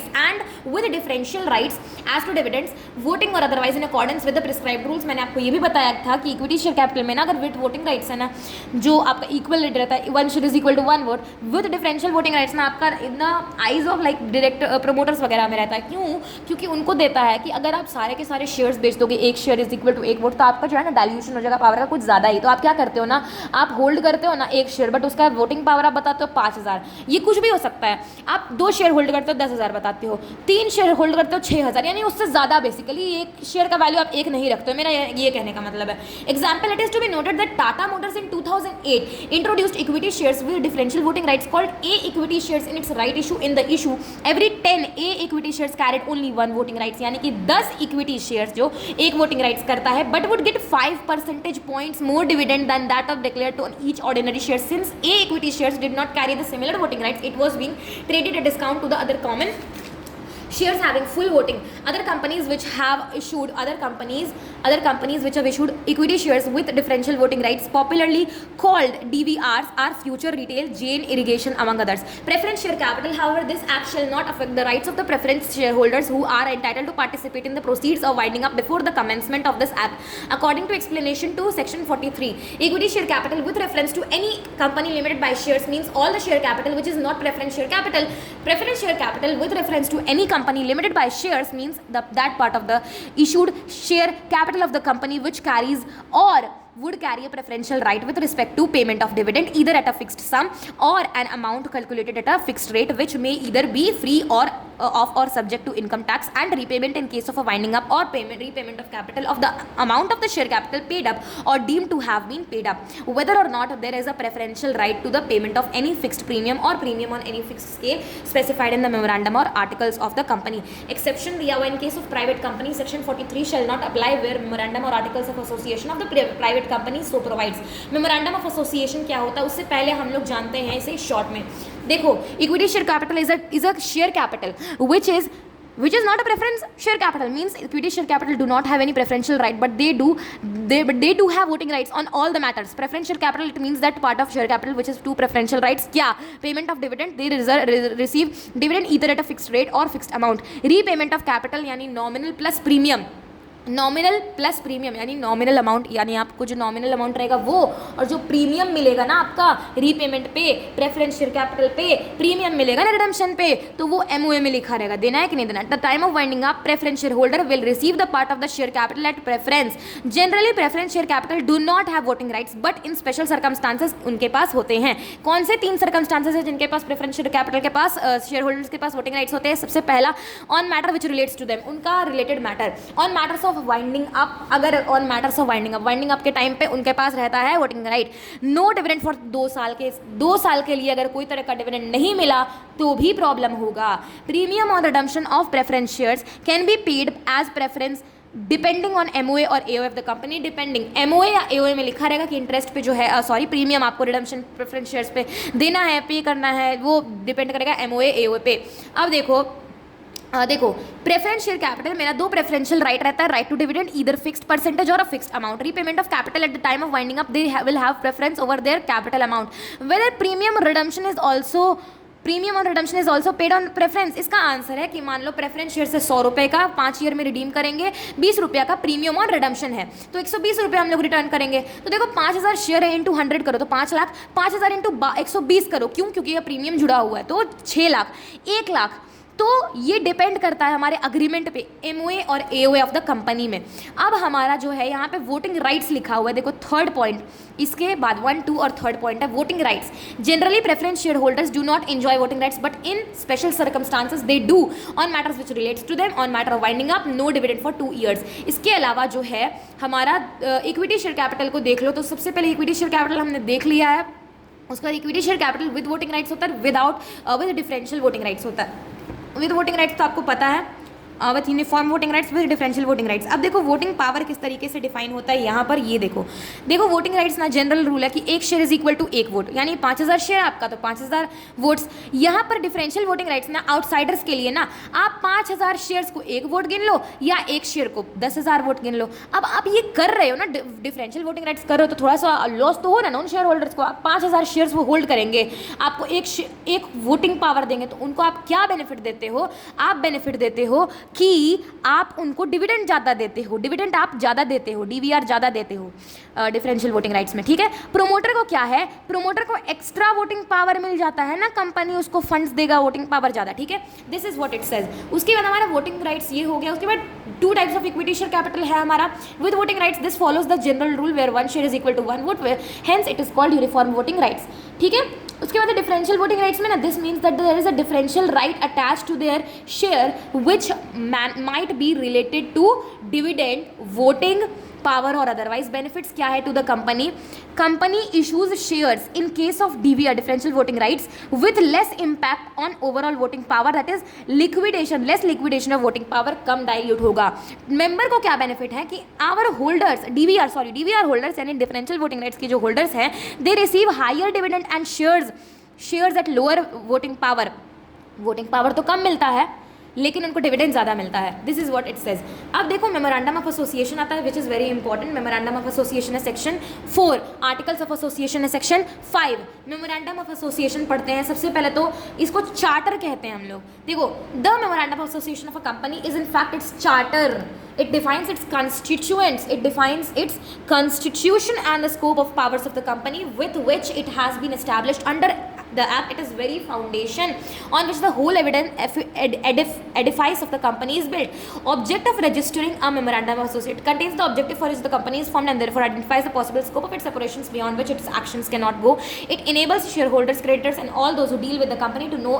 and with differential rights as to dividends voting और otherwise in accordance with the prescribed rules. मैंने आपको ये भी बताया था कि इक्विटी शेयर कैपिटल में ना अगर विद वोटिंग राइट्स है ना जो आपका इक्वल रेट रहता है, 1 share is equal to 1 vote, with differential voting rights ना आपका इतना eyes of like direct promoters वगैरह में रहता है। क्यों? क्योंकि उनको देता है कि अगर आप सारे के सारे शेयर्स बेच दोगे, एक share is equal to 1 vote, तो आपका जो है ना डाइल्यूशन हो जाएगा पावर का कुछ ज़्यादा ही। तो आप क्या करते हो ना, आप होल्ड करते हो ना एक शेयर, बट उसका वोटिंग पावर आप बताते हो 5000, ये कुछ भी हो सकता है। आप 2 शेयर होल्ड करते हो 10,000 बताते हो, 3 शेयर होल्ड करते हो 6,000, यानी उससे ज़्यादा बेसिकली एक शेयर का वैल्यू आप एक नहीं रखते हो। मेरा ये कहने का मतलब है। Example, it is to be noted that Tata Motors in 2008 introduced equity shares with differential voting rights called A equity shares in its right issue. In the issue every 10 A equity shares carried only 1 voting rights, यानी कि 10 इक्विटी शेयर्स जो एक वोटिंग राइट्स करता है but would get 5 percentage points more dividend than that of declared to each ordinary share. Since A equity shares did not carry the similar voting rights, it was being traded at discount to the other common shares having full voting. Other companies which have issued equity shares with differential voting rights, popularly called DVRs, are Future Retail, Jain Irrigation, among others. Preference share capital, however, this act shall not affect the rights of the preference shareholders who are entitled to participate in the proceeds of winding up before the commencement of this act. According to explanation to section 43, equity share capital with reference to any company limited by shares means all the share capital which is not preference share capital. Preference share capital with reference to any company limited by shares means that part of the issued share capital of the company which carries or would carry a preferential right with respect to payment of dividend either at a fixed sum or an amount calculated at a fixed rate, which may either be free or or subject to income tax and repayment in case of a winding up or repayment of capital of the amount of the share capital paid up or deemed to have been paid up, whether or not there is a preferential right to the payment of any fixed premium or premium on any fixed scale specified in the memorandum or articles of the company. Exception दिया हुआ in case of private company, section 43 shall not apply where memorandum or articles of association of the private company so provides. memorandum of association क्या होता है उससे पहले हम लोग जानते हैं इसे शॉर्ट में। देखो, equity share capital is a share capital which is not a preference share capital, means equity share capital do not have any preferential right, but they do have voting rights on all the matters. Preference share capital, it means that part of share capital which is two preferential rights, क्या payment of dividend, they receive dividend either at a fixed rate or fixed amount. Repayment of capital यानी nominal plus premium, nominal plus premium, यानी नॉमिनल अमाउंट, यानी आपको जो नॉमिनल अमाउंट रहेगा वो, और जो प्रीमियम मिलेगा ना आपका रीपेमेंट पे, प्रेफरेंस शेयर कैपिटल पे प्रीमियम मिलेगा ना रिडम्पशन पे, तो वो एमओए में लिखा रहेगा, देना है कि नहीं देना। The time of winding up preference share holder will receive the part of the share capital eight preference. Generally preference share capital do not have voting rights but in special circumstances उनके पास होते हैं। कौन से 3 सर्कमस्टांसेस है जिनके पास प्रेफरेंस शेयर कैपिटल के पास शेयर होल्डर्स के पास वोटिंग राइट्स होते हैं? सबसे पहला, on matter which relates to them, उनका related matter. On matters of winding up, अगर on matters of winding up के टाइम पे उनके पास रहता है voting right. No dividend for 2 साल के लिए अगर कोई तरह का डिविडेंड नहीं मिला तो भी प्रॉब्लम होगा। Premium on redemption of preference shares can be paid as preference depending on MOA और AOA of the company. Depending MOA या एओए में लिखा रहेगा कि इंटरेस्ट पे जो है प्रीमियम आपको रिडम्पशन प्रेफरेंस शेयर्स पे देना है, पे करना है, वो डिपेंड करेगा एमओए एओए पे। अब देखो प्रेफरेंस शेयर कैपिटल, मेरा 2 प्रेफरेंशियल राइट रहता है, right to dividend either fixed percentage और a fixed amount. Repayment of capital at the time of winding up they will have preference over their capital amount. Whether premium redemption is also paid on preference. इसका आंसर है कि मान लो प्रेफरेंस शेयर से 100 रुपये का 5 ईयर में रिडीम करेंगे, 20 रुपये का प्रीमियम ऑन रिडम्पशन है, तो 120 रुपये हम लोग रिटर्न करेंगे। तो देखो 5000 शेयर है, इंटू 100 करो तो 5 लाख, 5000 इंटू 120 करो, क्यों? क्योंकि ये प्रीमियम जुड़ा हुआ है, तो 6 लाख, 1 लाख। तो ये डिपेंड करता है हमारे अग्रीमेंट पे, एमओए और एओए ऑफ द कंपनी में। अब हमारा जो है यहाँ पे वोटिंग राइट्स लिखा हुआ है, देखो 3rd पॉइंट, इसके बाद 1, 2 और 3rd पॉइंट है voting rights. Generally preference share holders do not enjoy voting rights but in special circumstances they do on matters which relates to them on matter of winding up no dividend for 2 years. इसके अलावा जो है हमारा इक्विटी शेयर कैपिटल को देख लो, तो सबसे पहले इक्विटी शेयर कैपिटल हमने देख लिया है, उसका equity share capital with voting rights होता है, विद डिफरेंशियल वोटिंग राइट्स होता है। विद वोटिंग राइट्स तो आपको पता है, with uniform voting rights with differential voting rights. अब देखो वोटिंग पावर किस तरीके से डिफाइन होता है यहाँ पर, ये देखो वोटिंग राइट्स ना जनरल रूल है कि 1 share is equal to 1 vote, यानी 5000 शेयर आपका तो 5000 वोट्स। यहाँ पर डिफरेंशियल वोटिंग राइट्स ना आउटसाइडर्स के लिए ना, आप 5000 शेयर्स को 1 वोट गिन लो या 1 शेयर को 10,000 वोट गिन लो। अब आप ये कर रहे हो ना, डिफरेंशियल वोटिंग राइट्स कर रहे हो, तो थोड़ा सा लॉस तो हो रहा है ना उन शेयर होल्डर्स को। आप 5000 शेयर्स वो होल्ड करेंगे, आपको एक वोटिंग पावर देंगे, तो उनको आप क्या बेनिफिट देते हो? आप बेनिफिट देते हो कि आप उनको डिविडेंड ज़्यादा देते हो, डिविडेंड आप ज़्यादा देते हो, डीवीआर ज़्यादा देते हो डिफरेंशियल वोटिंग राइट्स में, ठीक है। प्रोमोटर को क्या है? प्रोमोटर को एक्स्ट्रा वोटिंग पावर मिल जाता है ना, कंपनी उसको फंड्स देगा वोटिंग पावर ज़्यादा, ठीक है। This is what it says. उसके बाद हमारा वोटिंग राइट्स ये हो गया। उसके बाद 2 types of equity share capital है हमारा with voting rights. This follows the general rule where 1 share is equal to 1 vote, hence it is called uniform voting rights, ठीक है। उसके बाद डिफरेंशियल वोटिंग राइट्स में ना, this means that there is a differential right attach to their share which might be related to dividend, voting power और अदरवाइज बेनिफिट्स। क्या है? To the company issues shares in case of DVR, differential voting rights, with less impact on overall voting power, that is liquidation, less liquidation of voting power, कम डाइल्यूट होगा। मेंबर को क्या बेनिफिट है कि आवर होल्डर्स डीवीआर होल्डर्स यानी डिफरेंशियल वोटिंग राइट्स के जो होल्डर्स हैं, they receive higher dividend and shares at lower voting power तो कम मिलता है लेकिन उनको डिविडेंड ज़्यादा मिलता है। This is what it says. अब देखो मेमोरेंडम ऑफ एसोसिएशन आता है, which is very important. Memorandum of association है सेक्शन 4, आर्टिकल्स ऑफ एसोसिएशन है सेक्शन 5। मेमोरेंडम ऑफ एसोसिएशन पढ़ते हैं। सबसे पहले तो इसको चार्टर कहते हैं हम लोग। देखो the memorandum of association of a company is in fact it's charter. It defines its constituents, it defines its constitution and the scope of powers of the company with which it has been established under the act. It is very foundation on which the whole edifice of the company is built. Object of registering a memorandum of association contains the objective for which the company is formed and therefore identifies the possible scope of its operations beyond which its actions cannot go. It enables shareholders, creditors and all those who deal with the company to know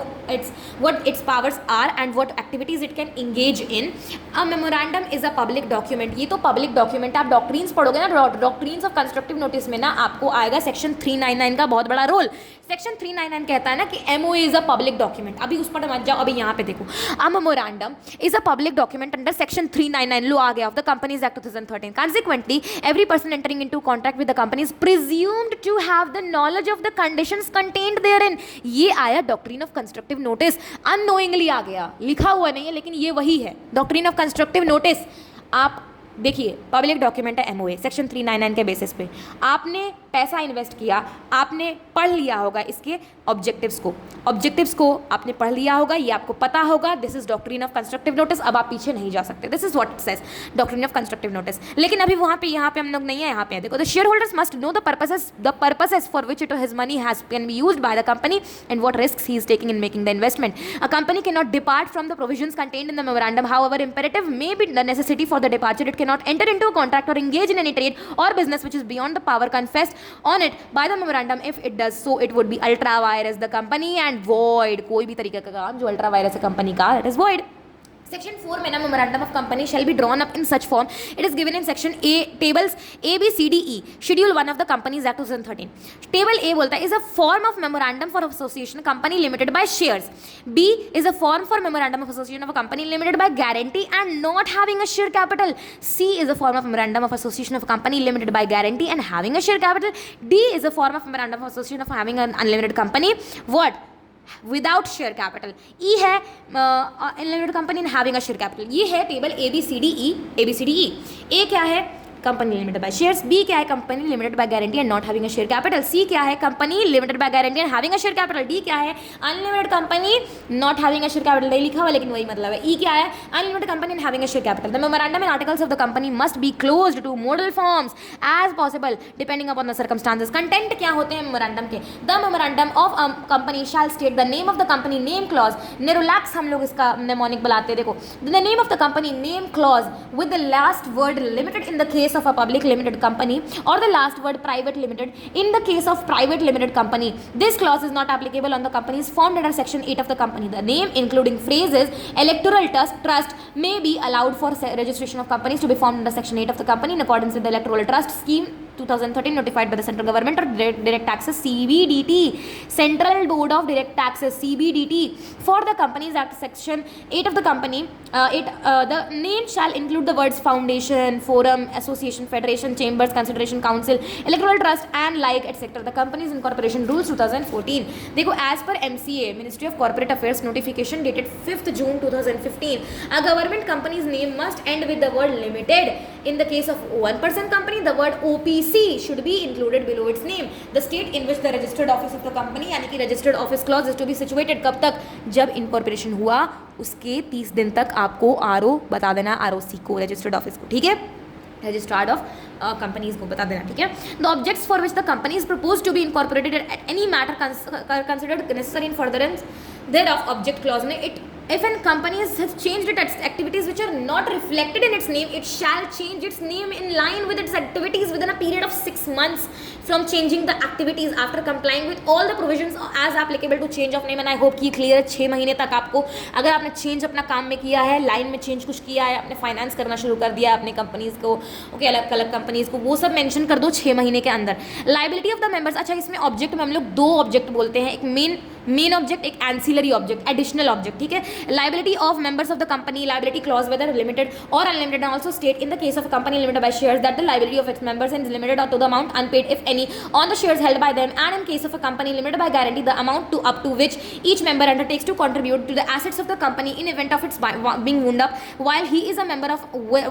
what its powers are and what activities it can engage in. A memorandum is a public document. ये तो public document। आप डॉक्ट्रीन्स पढ़ोगे ना, डॉक्ट्रीन्स ऑफ कंस्ट्रक्टिव नोटिस में ना आपको आएगा सेक्शन 399 का बहुत बड़ा रोल। सेक्शन 399 कहता है ना कि MOA is a public document. अभी उस पर मत जाओ, अभी यहाँ पे देखो, अ memorandum is a public document under section 399 लो आ गया of the companies act 2013। Consequently, every person entering into contract with the company is presumed to have the knowledge of the conditions contained therein। ये आया doctrine of constructive notice, unknowingly आ गया, लिखा हुआ नहीं है लेकिन ये वही है डॉक्ट्रीन ऑफ कंस्ट्रक्टिव नोटिस। आप देखिए पब्लिक डॉक्यूमेंट है एमओए सेक्शन 399 के बेसिस पे आपने पैसा इन्वेस्ट किया, आपने पढ़ लिया होगा इसके ऑब्जेक्टिव्स को आपने पढ़ लिया होगा, ये आपको पता होगा। This is doctrine of constructive notice. अब आप पीछे नहीं जा सकते, this is what it says doctrine of constructive notice. लेकिन अभी वहाँ पे यहाँ पे हम लोग नहीं है, यहाँ पे देखो the share holders must know the purposes for which it his money has can be used by the company and what risks he is taking in making the investment. A company can not depart from the provisions contained in the memorandum, however imperative may be the necessity for the departure. It cannot enter into a contract or engage in any trade or business which is beyond the power confessed on it by the memorandum. If it does so, it would be ultra virus the company and void. कोई भी तरीके का काम जो अल्ट्रा वायरस है कंपनी का, it is void. Section 4 में ना memorandum of company shall be drawn up in such form it is given in section A tables A B C D E schedule 1 of the Companies Act 2013. Table A बोलता है is a form of memorandum for association company limited by shares. B is a form for memorandum of association of a company limited by guarantee and not having a share capital. C is a form of memorandum of association of a company limited by guarantee and having a share capital. D is a form of memorandum of association of having an unlimited company what without share capital. E है unlimited company and having a share capital. ये है table A B C D E. A क्या है company limited by shares, B क्या है company limited by guarantee and not having a share capital, C क्या है company limited by guarantee and having a share capital, D क्या है unlimited company not having a share capital, नहीं लिखा हुआ लेकिन वही मतलब है। ई क्या है unlimited company and having a share capital. The memorandum and articles of the company must be closed to model forms as possible depending upon the circumstances. Content क्या होते हैं मेमोरेंडम के? The memorandum of a company shall state the name of the company name clause, Nerolacs हम लोग इसका नेमोनिक बुलाते हैं, देखो the name of the company name clause with the last word limited in the case of a public limited company or the last word private limited in the case of private limited company. This clause is not applicable on the companies formed under section 8 of the company. The name including phrases electoral trust may be allowed for registration of companies to be formed under section 8 of the company in accordance with the electoral trust scheme 2013 notified by the central government or direct taxes CBDT, Central Board of Direct Taxes CBDT. For the Companies Act section 8 of the company the name shall include the words foundation, forum, association, federation, chambers, consideration, council, electoral trust and like etc. The Companies Incorporation Rules 2014. देखो as per MCA Ministry of Corporate Affairs notification dated 5th June 2015, a government company's name must end with the word limited. In the case of one person company, the word OPC should be included below its name. The state in which the registered office of the company यानी कि registered office clause is to be situated कब तक? जब incorporation हुआ उसके 30 दिन तक आपको RO बता देना, ROC को registered office को, ठीक है, रजिस्ट्रार्ड ऑफ कंपनीज को बता देना, ठीक है। The objects for which the company is propose to be incorporated at any matter considered necessary in furtherance thereof object clause में it if an company has changed its activities which are not reflected in its name, it shall change its name in line with its activities within a period of 6 months from changing the activities after complying with all the provisions as applicable to change of name. And I hope कि clear है 6 महीने तक आपको अगर आपने change अपना काम में किया है, लाइन में change कुछ किया है, आपने फाइनेंस करना शुरू कर दिया अपने कंपनीज को, ओके, अलग अलग कंपनीज को, वो सब मेंशन कर दो 6 महीने के अंदर। लाइबिलिटी ऑफ द मेंबर्स, अच्छा इसमें ऑब्जेक्ट में हम लोग 2 ऑब्जेक्ट बोलते हैं, एक मेन ऑब्जेक्ट, एक एंसिलरी ऑब्जेक्ट, एडिशनल ऑब्जेक्ट, ठीक है। Liability of members of the company, liability clause whether limited और unlimited and also state in the case of company limited by shares that the liability of its members is limited to the amount unpaid if any on the shares held by them, and in case of a company limited by guarantee the amount to up to which each member undertakes to contribute to the assets of the company in event of its being wound up while he is a member of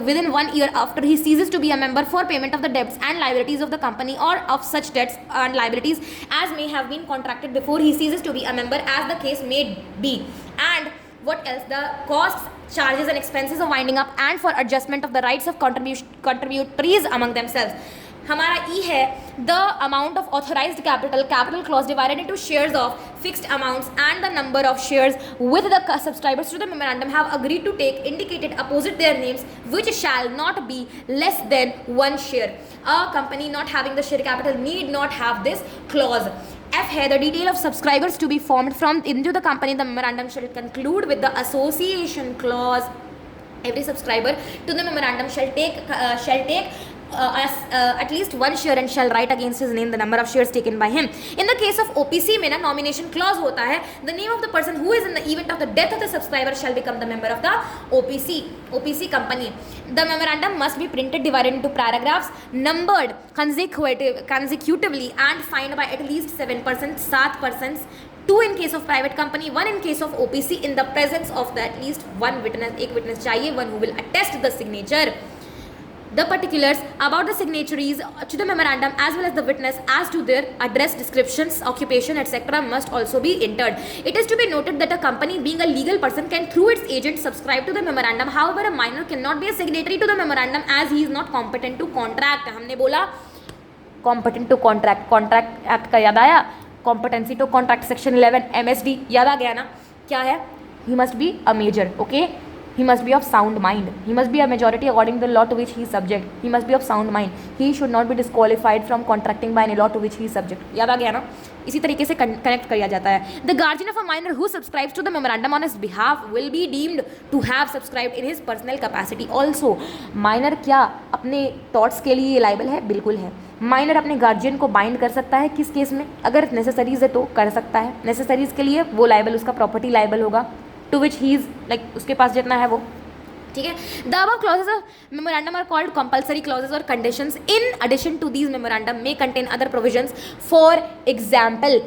within 1 year after he ceases to be a member for payment of the debts and liabilities of the company or of such debts and liabilities as may have been contracted before he ceases to be a member as the case may be, and what else the costs, charges and expenses of winding up and for adjustment of the rights of contributories among themselves. हमारा ई है the amount of authorised capital clause divided into shares of fixed amounts and the number of shares with the subscribers to the memorandum have agreed to take indicated opposite their names which shall not be less than 1 share. A company not having the share capital need not have this clause. F है the detail of subscribers to be formed from into the company. The memorandum shall conclude with the association clause. Every subscriber to the memorandum shall take at least 1 share and shall write against his name the number of shares taken by him. In the case of OPC में ना nomination clause होता है, the name of the person who is in the event of the death of the subscriber shall become the member of the OPC company. The memorandum must be printed, divided into paragraphs, numbered consecutively and signed by at least 7 persons, 2 in case of private company, 1 in case of OPC, in the presence of the at least 1 witness, एक witness चाहिए, one who will attest the signature. the particulars about the signatories to the memorandum as well as the witness as to their address, descriptions, occupation, etc. must also be entered. It is to be noted that a company being a legal person can through its agent subscribe to the memorandum. However, a minor cannot be a signatory to the memorandum as he is not competent to contract. हमने बोला competent to contract, contract act का याद आया, competency to contract section 11 MSD याद आ गया ना, क्या है, he must be a major, okay, he must be of sound mind, he must be a majority according to the law to which he is subject, he must be of sound mind, he should not be disqualified from contracting by any law to which he is subject. याद आ गया ना, इसी तरीके से कनेक्ट किया जाता है. The guardian of a minor who subscribes to the memorandum on his behalf will be deemed to have subscribed in his personal capacity also. Minor क्या अपने थॉट्स के लिए लाइबल है? बिल्कुल है. माइनर अपने गार्जियन को बाइंड कर सकता है किस केस में? अगर नेसेसरीज है तो कर सकता है. नेसेसरीज के लिए वो लाइबल उसका प्रॉपर्टी लाइबल होगा to which he is like उसके पास जितना है वो. ठीक है. The above clauses of memorandum are called compulsory clauses और conditions. In addition to these memorandum may contain other provisions. For example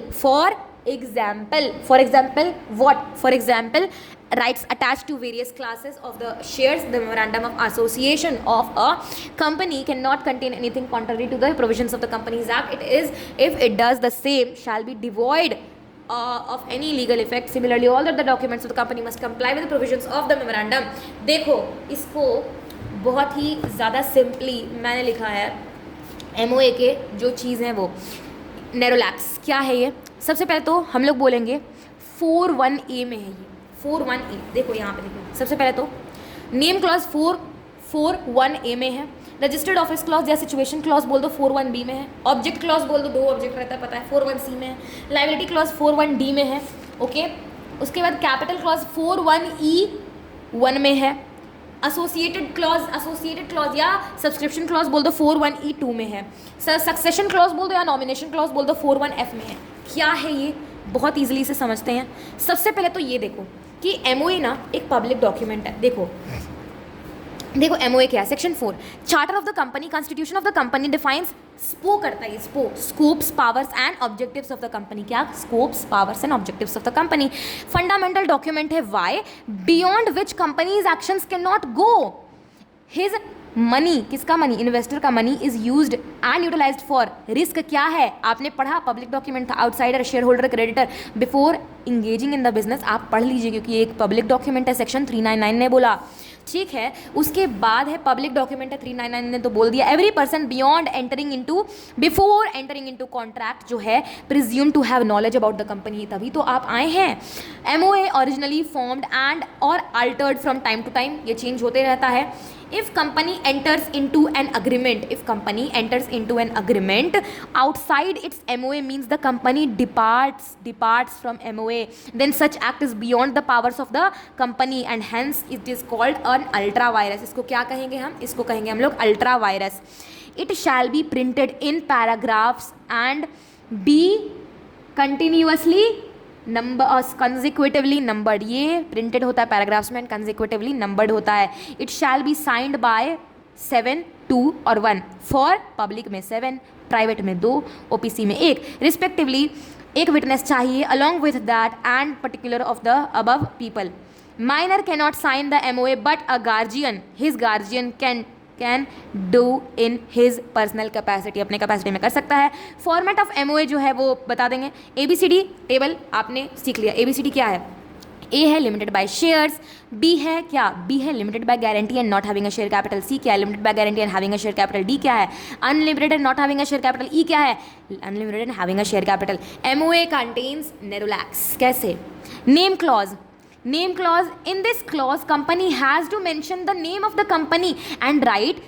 what? For example, rights attached to various classes of the shares. The memorandum of association of a company cannot contain anything contrary to the provisions of the Companies Act. It is, if it does, the same shall be devoid of any legal effect. Similarly, all the documents of the company must comply with the provisions of the memorandum. देखो इसको बहुत ही ज़्यादा सिंपली मैंने लिखा है. MOA के जो चीज़ हैं वो नेरोलैक्स क्या है ये? सबसे पहले तो हम लोग बोलेंगे 41A में है ये. 41A देखो यहाँ पे देखो. सबसे पहले तो नेम क्लॉज 441A में है. रजिस्टर्ड ऑफिस क्लॉज या सिचुएशन क्लॉज बोल दो 41B में है. ऑब्जेक्ट क्लॉज बोल दो, 2 ऑब्जेक्ट रहता है पता है, 41C में है. लाइबिलिटी क्लॉज 41D में है. ओके. उसके बाद कैपिटल क्लॉज 41E1 में है. एसोसिएटेड क्लॉज या सब्सक्रिप्शन क्लॉज बोल दो 41E2 में है. सक्सेशन क्लॉज बोल दो या नॉमिनेशन क्लॉज बोल दो 41F में है. क्या है ये? बहुत ईजिली से समझते हैं. सबसे पहले तो ये देखो कि MOA ना एक पब्लिक डॉक्यूमेंट है. देखो MOA क्या है? Section 4 charter of the company, constitution of the company defines. स्पो करता है, scopes, powers and objectives of the company. क्या? Scopes, powers and objectives of the company. Fundamental document है. Why? Beyond which companies actions can not go. His money, किसका मनी? इन्वेस्टर का money is used and utilised for risk. क्या है? आपने पढ़ा, पब्लिक डॉक्यूमेंट था. Outsider, share holder, creditor before engaging in the business. आप पढ़ लीजिए क्योंकि ये एक पब्लिक डॉक्यूमेंट है. सेक्शन 399 ने बोला. ठीक है. उसके बाद है पब्लिक डॉक्यूमेंट है 399 ने तो बोल दिया every person beyond entering into, before entering into contract जो है presume to have knowledge about the company. तभी तो आप आए हैं. MOA ओरिजिनली फॉर्म्ड एंड और altered from time to time. ये चेंज होते रहता है. If company enters into an agreement outside its MOA means the company departs from MOA, then such act is beyond the powers of the company and hence it is called an ultra virus. इसको क्या कहेंगे हम? इसको कहेंगे हम लोग ultra vires. It shall be printed in paragraphs and be continuously consecutively numbered. ये प्रिंटेड होता है पैराग्राफ्स में, कंजिक्यूटिवली नंबर्ड होता है. It shall be signed by 7, 2 और 1. फॉर पब्लिक में 7, प्राइवेट में 2, OPC में 1 रिस्पेक्टिवली. एक विटनेस चाहिए along with that and particular of the above people. Minor can not sign the MOA but a guardian, his guardian can do in his personal capacity. अपने कैपेसिटी में कर सकता है. फॉर्मेट ऑफ MOA जो है वो बता देंगे. ABCD टेबल आपने सीख लिया. ABCD क्या है? A है लिमिटेड बाय शेयर्स. B है क्या? B है limited by guarantee and not having a share capital. C क्या है? Limited by guarantee and having a share capital. D क्या है? Unlimited and not having a share capital. E क्या है? Unlimited and having a share capital. MOA contains Nerolacs. कैसे? Name clause. Name clause. In this clause, company has to mention the name of the company and write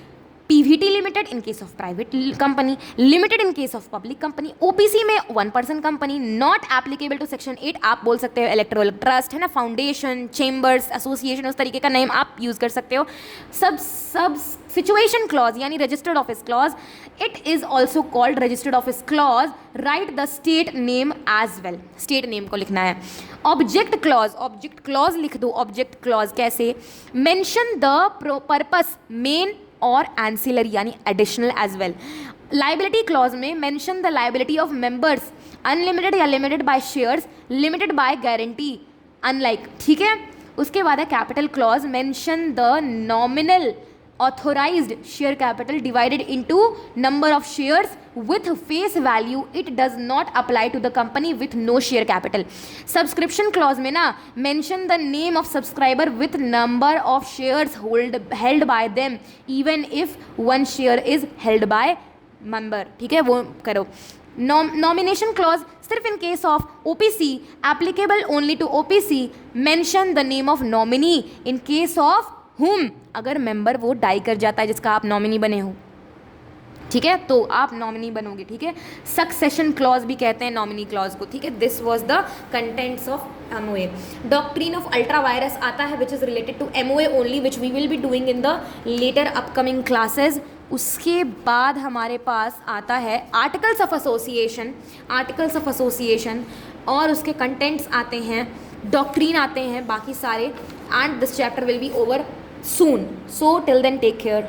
PVT limited in case of private company, limited in case of public company. OPC में 1 person company. Not applicable to section 8. आप बोल सकते हो इलेक्टोरल ट्रस्ट है ना, फाउंडेशन, चेम्बर्स, एसोसिएशन, उस तरीके का नेम आप यूज़ कर सकते हो. सब सिचुएशन क्लॉज यानी registered office clause. It is also called registered office clause. Write the state name as well. State name को लिखना है. ऑब्जेक्ट क्लॉज लिख दो. ऑब्जेक्ट क्लॉज कैसे? मेंशन द पर्पस, मेन और एंसिलरी यानी additional as well. Liability clause में mention the liability of members, unlimited या limited by shares, limited by guarantee, unlike. ठीक है. उसके बाद है capital clause. Mention the nominal authorized share capital divided into number of shares with face value, it does not apply to the company with no share capital. Subscription clause में ना mention the name of subscriber with number of shares held by them even if one share is held by member. ठीक है, वो करो. Nomination clause सिर्फ in case of OPC applicable only to OPC, mention the name of nominee in case of whom, अगर मेंबर वो डाई कर जाता है जिसका आप नॉमिनी बने हो, ठीक है, तो आप नॉमिनी बनोगे. ठीक है, सक्सेशन क्लॉज भी कहते हैं नॉमिनी क्लॉज को. ठीक है, this was the contents of MOA. Doctrine of ultra vires आता है which is related to MOA only, which we will be doing in the later upcoming classes. उसके बाद हमारे पास आता है articles of association. Articles of association और उसके कंटेंट्स आते हैं, डॉक्ट्रीन आते हैं, बाकी सारे. And this chapter will be over soon. So till then, take care.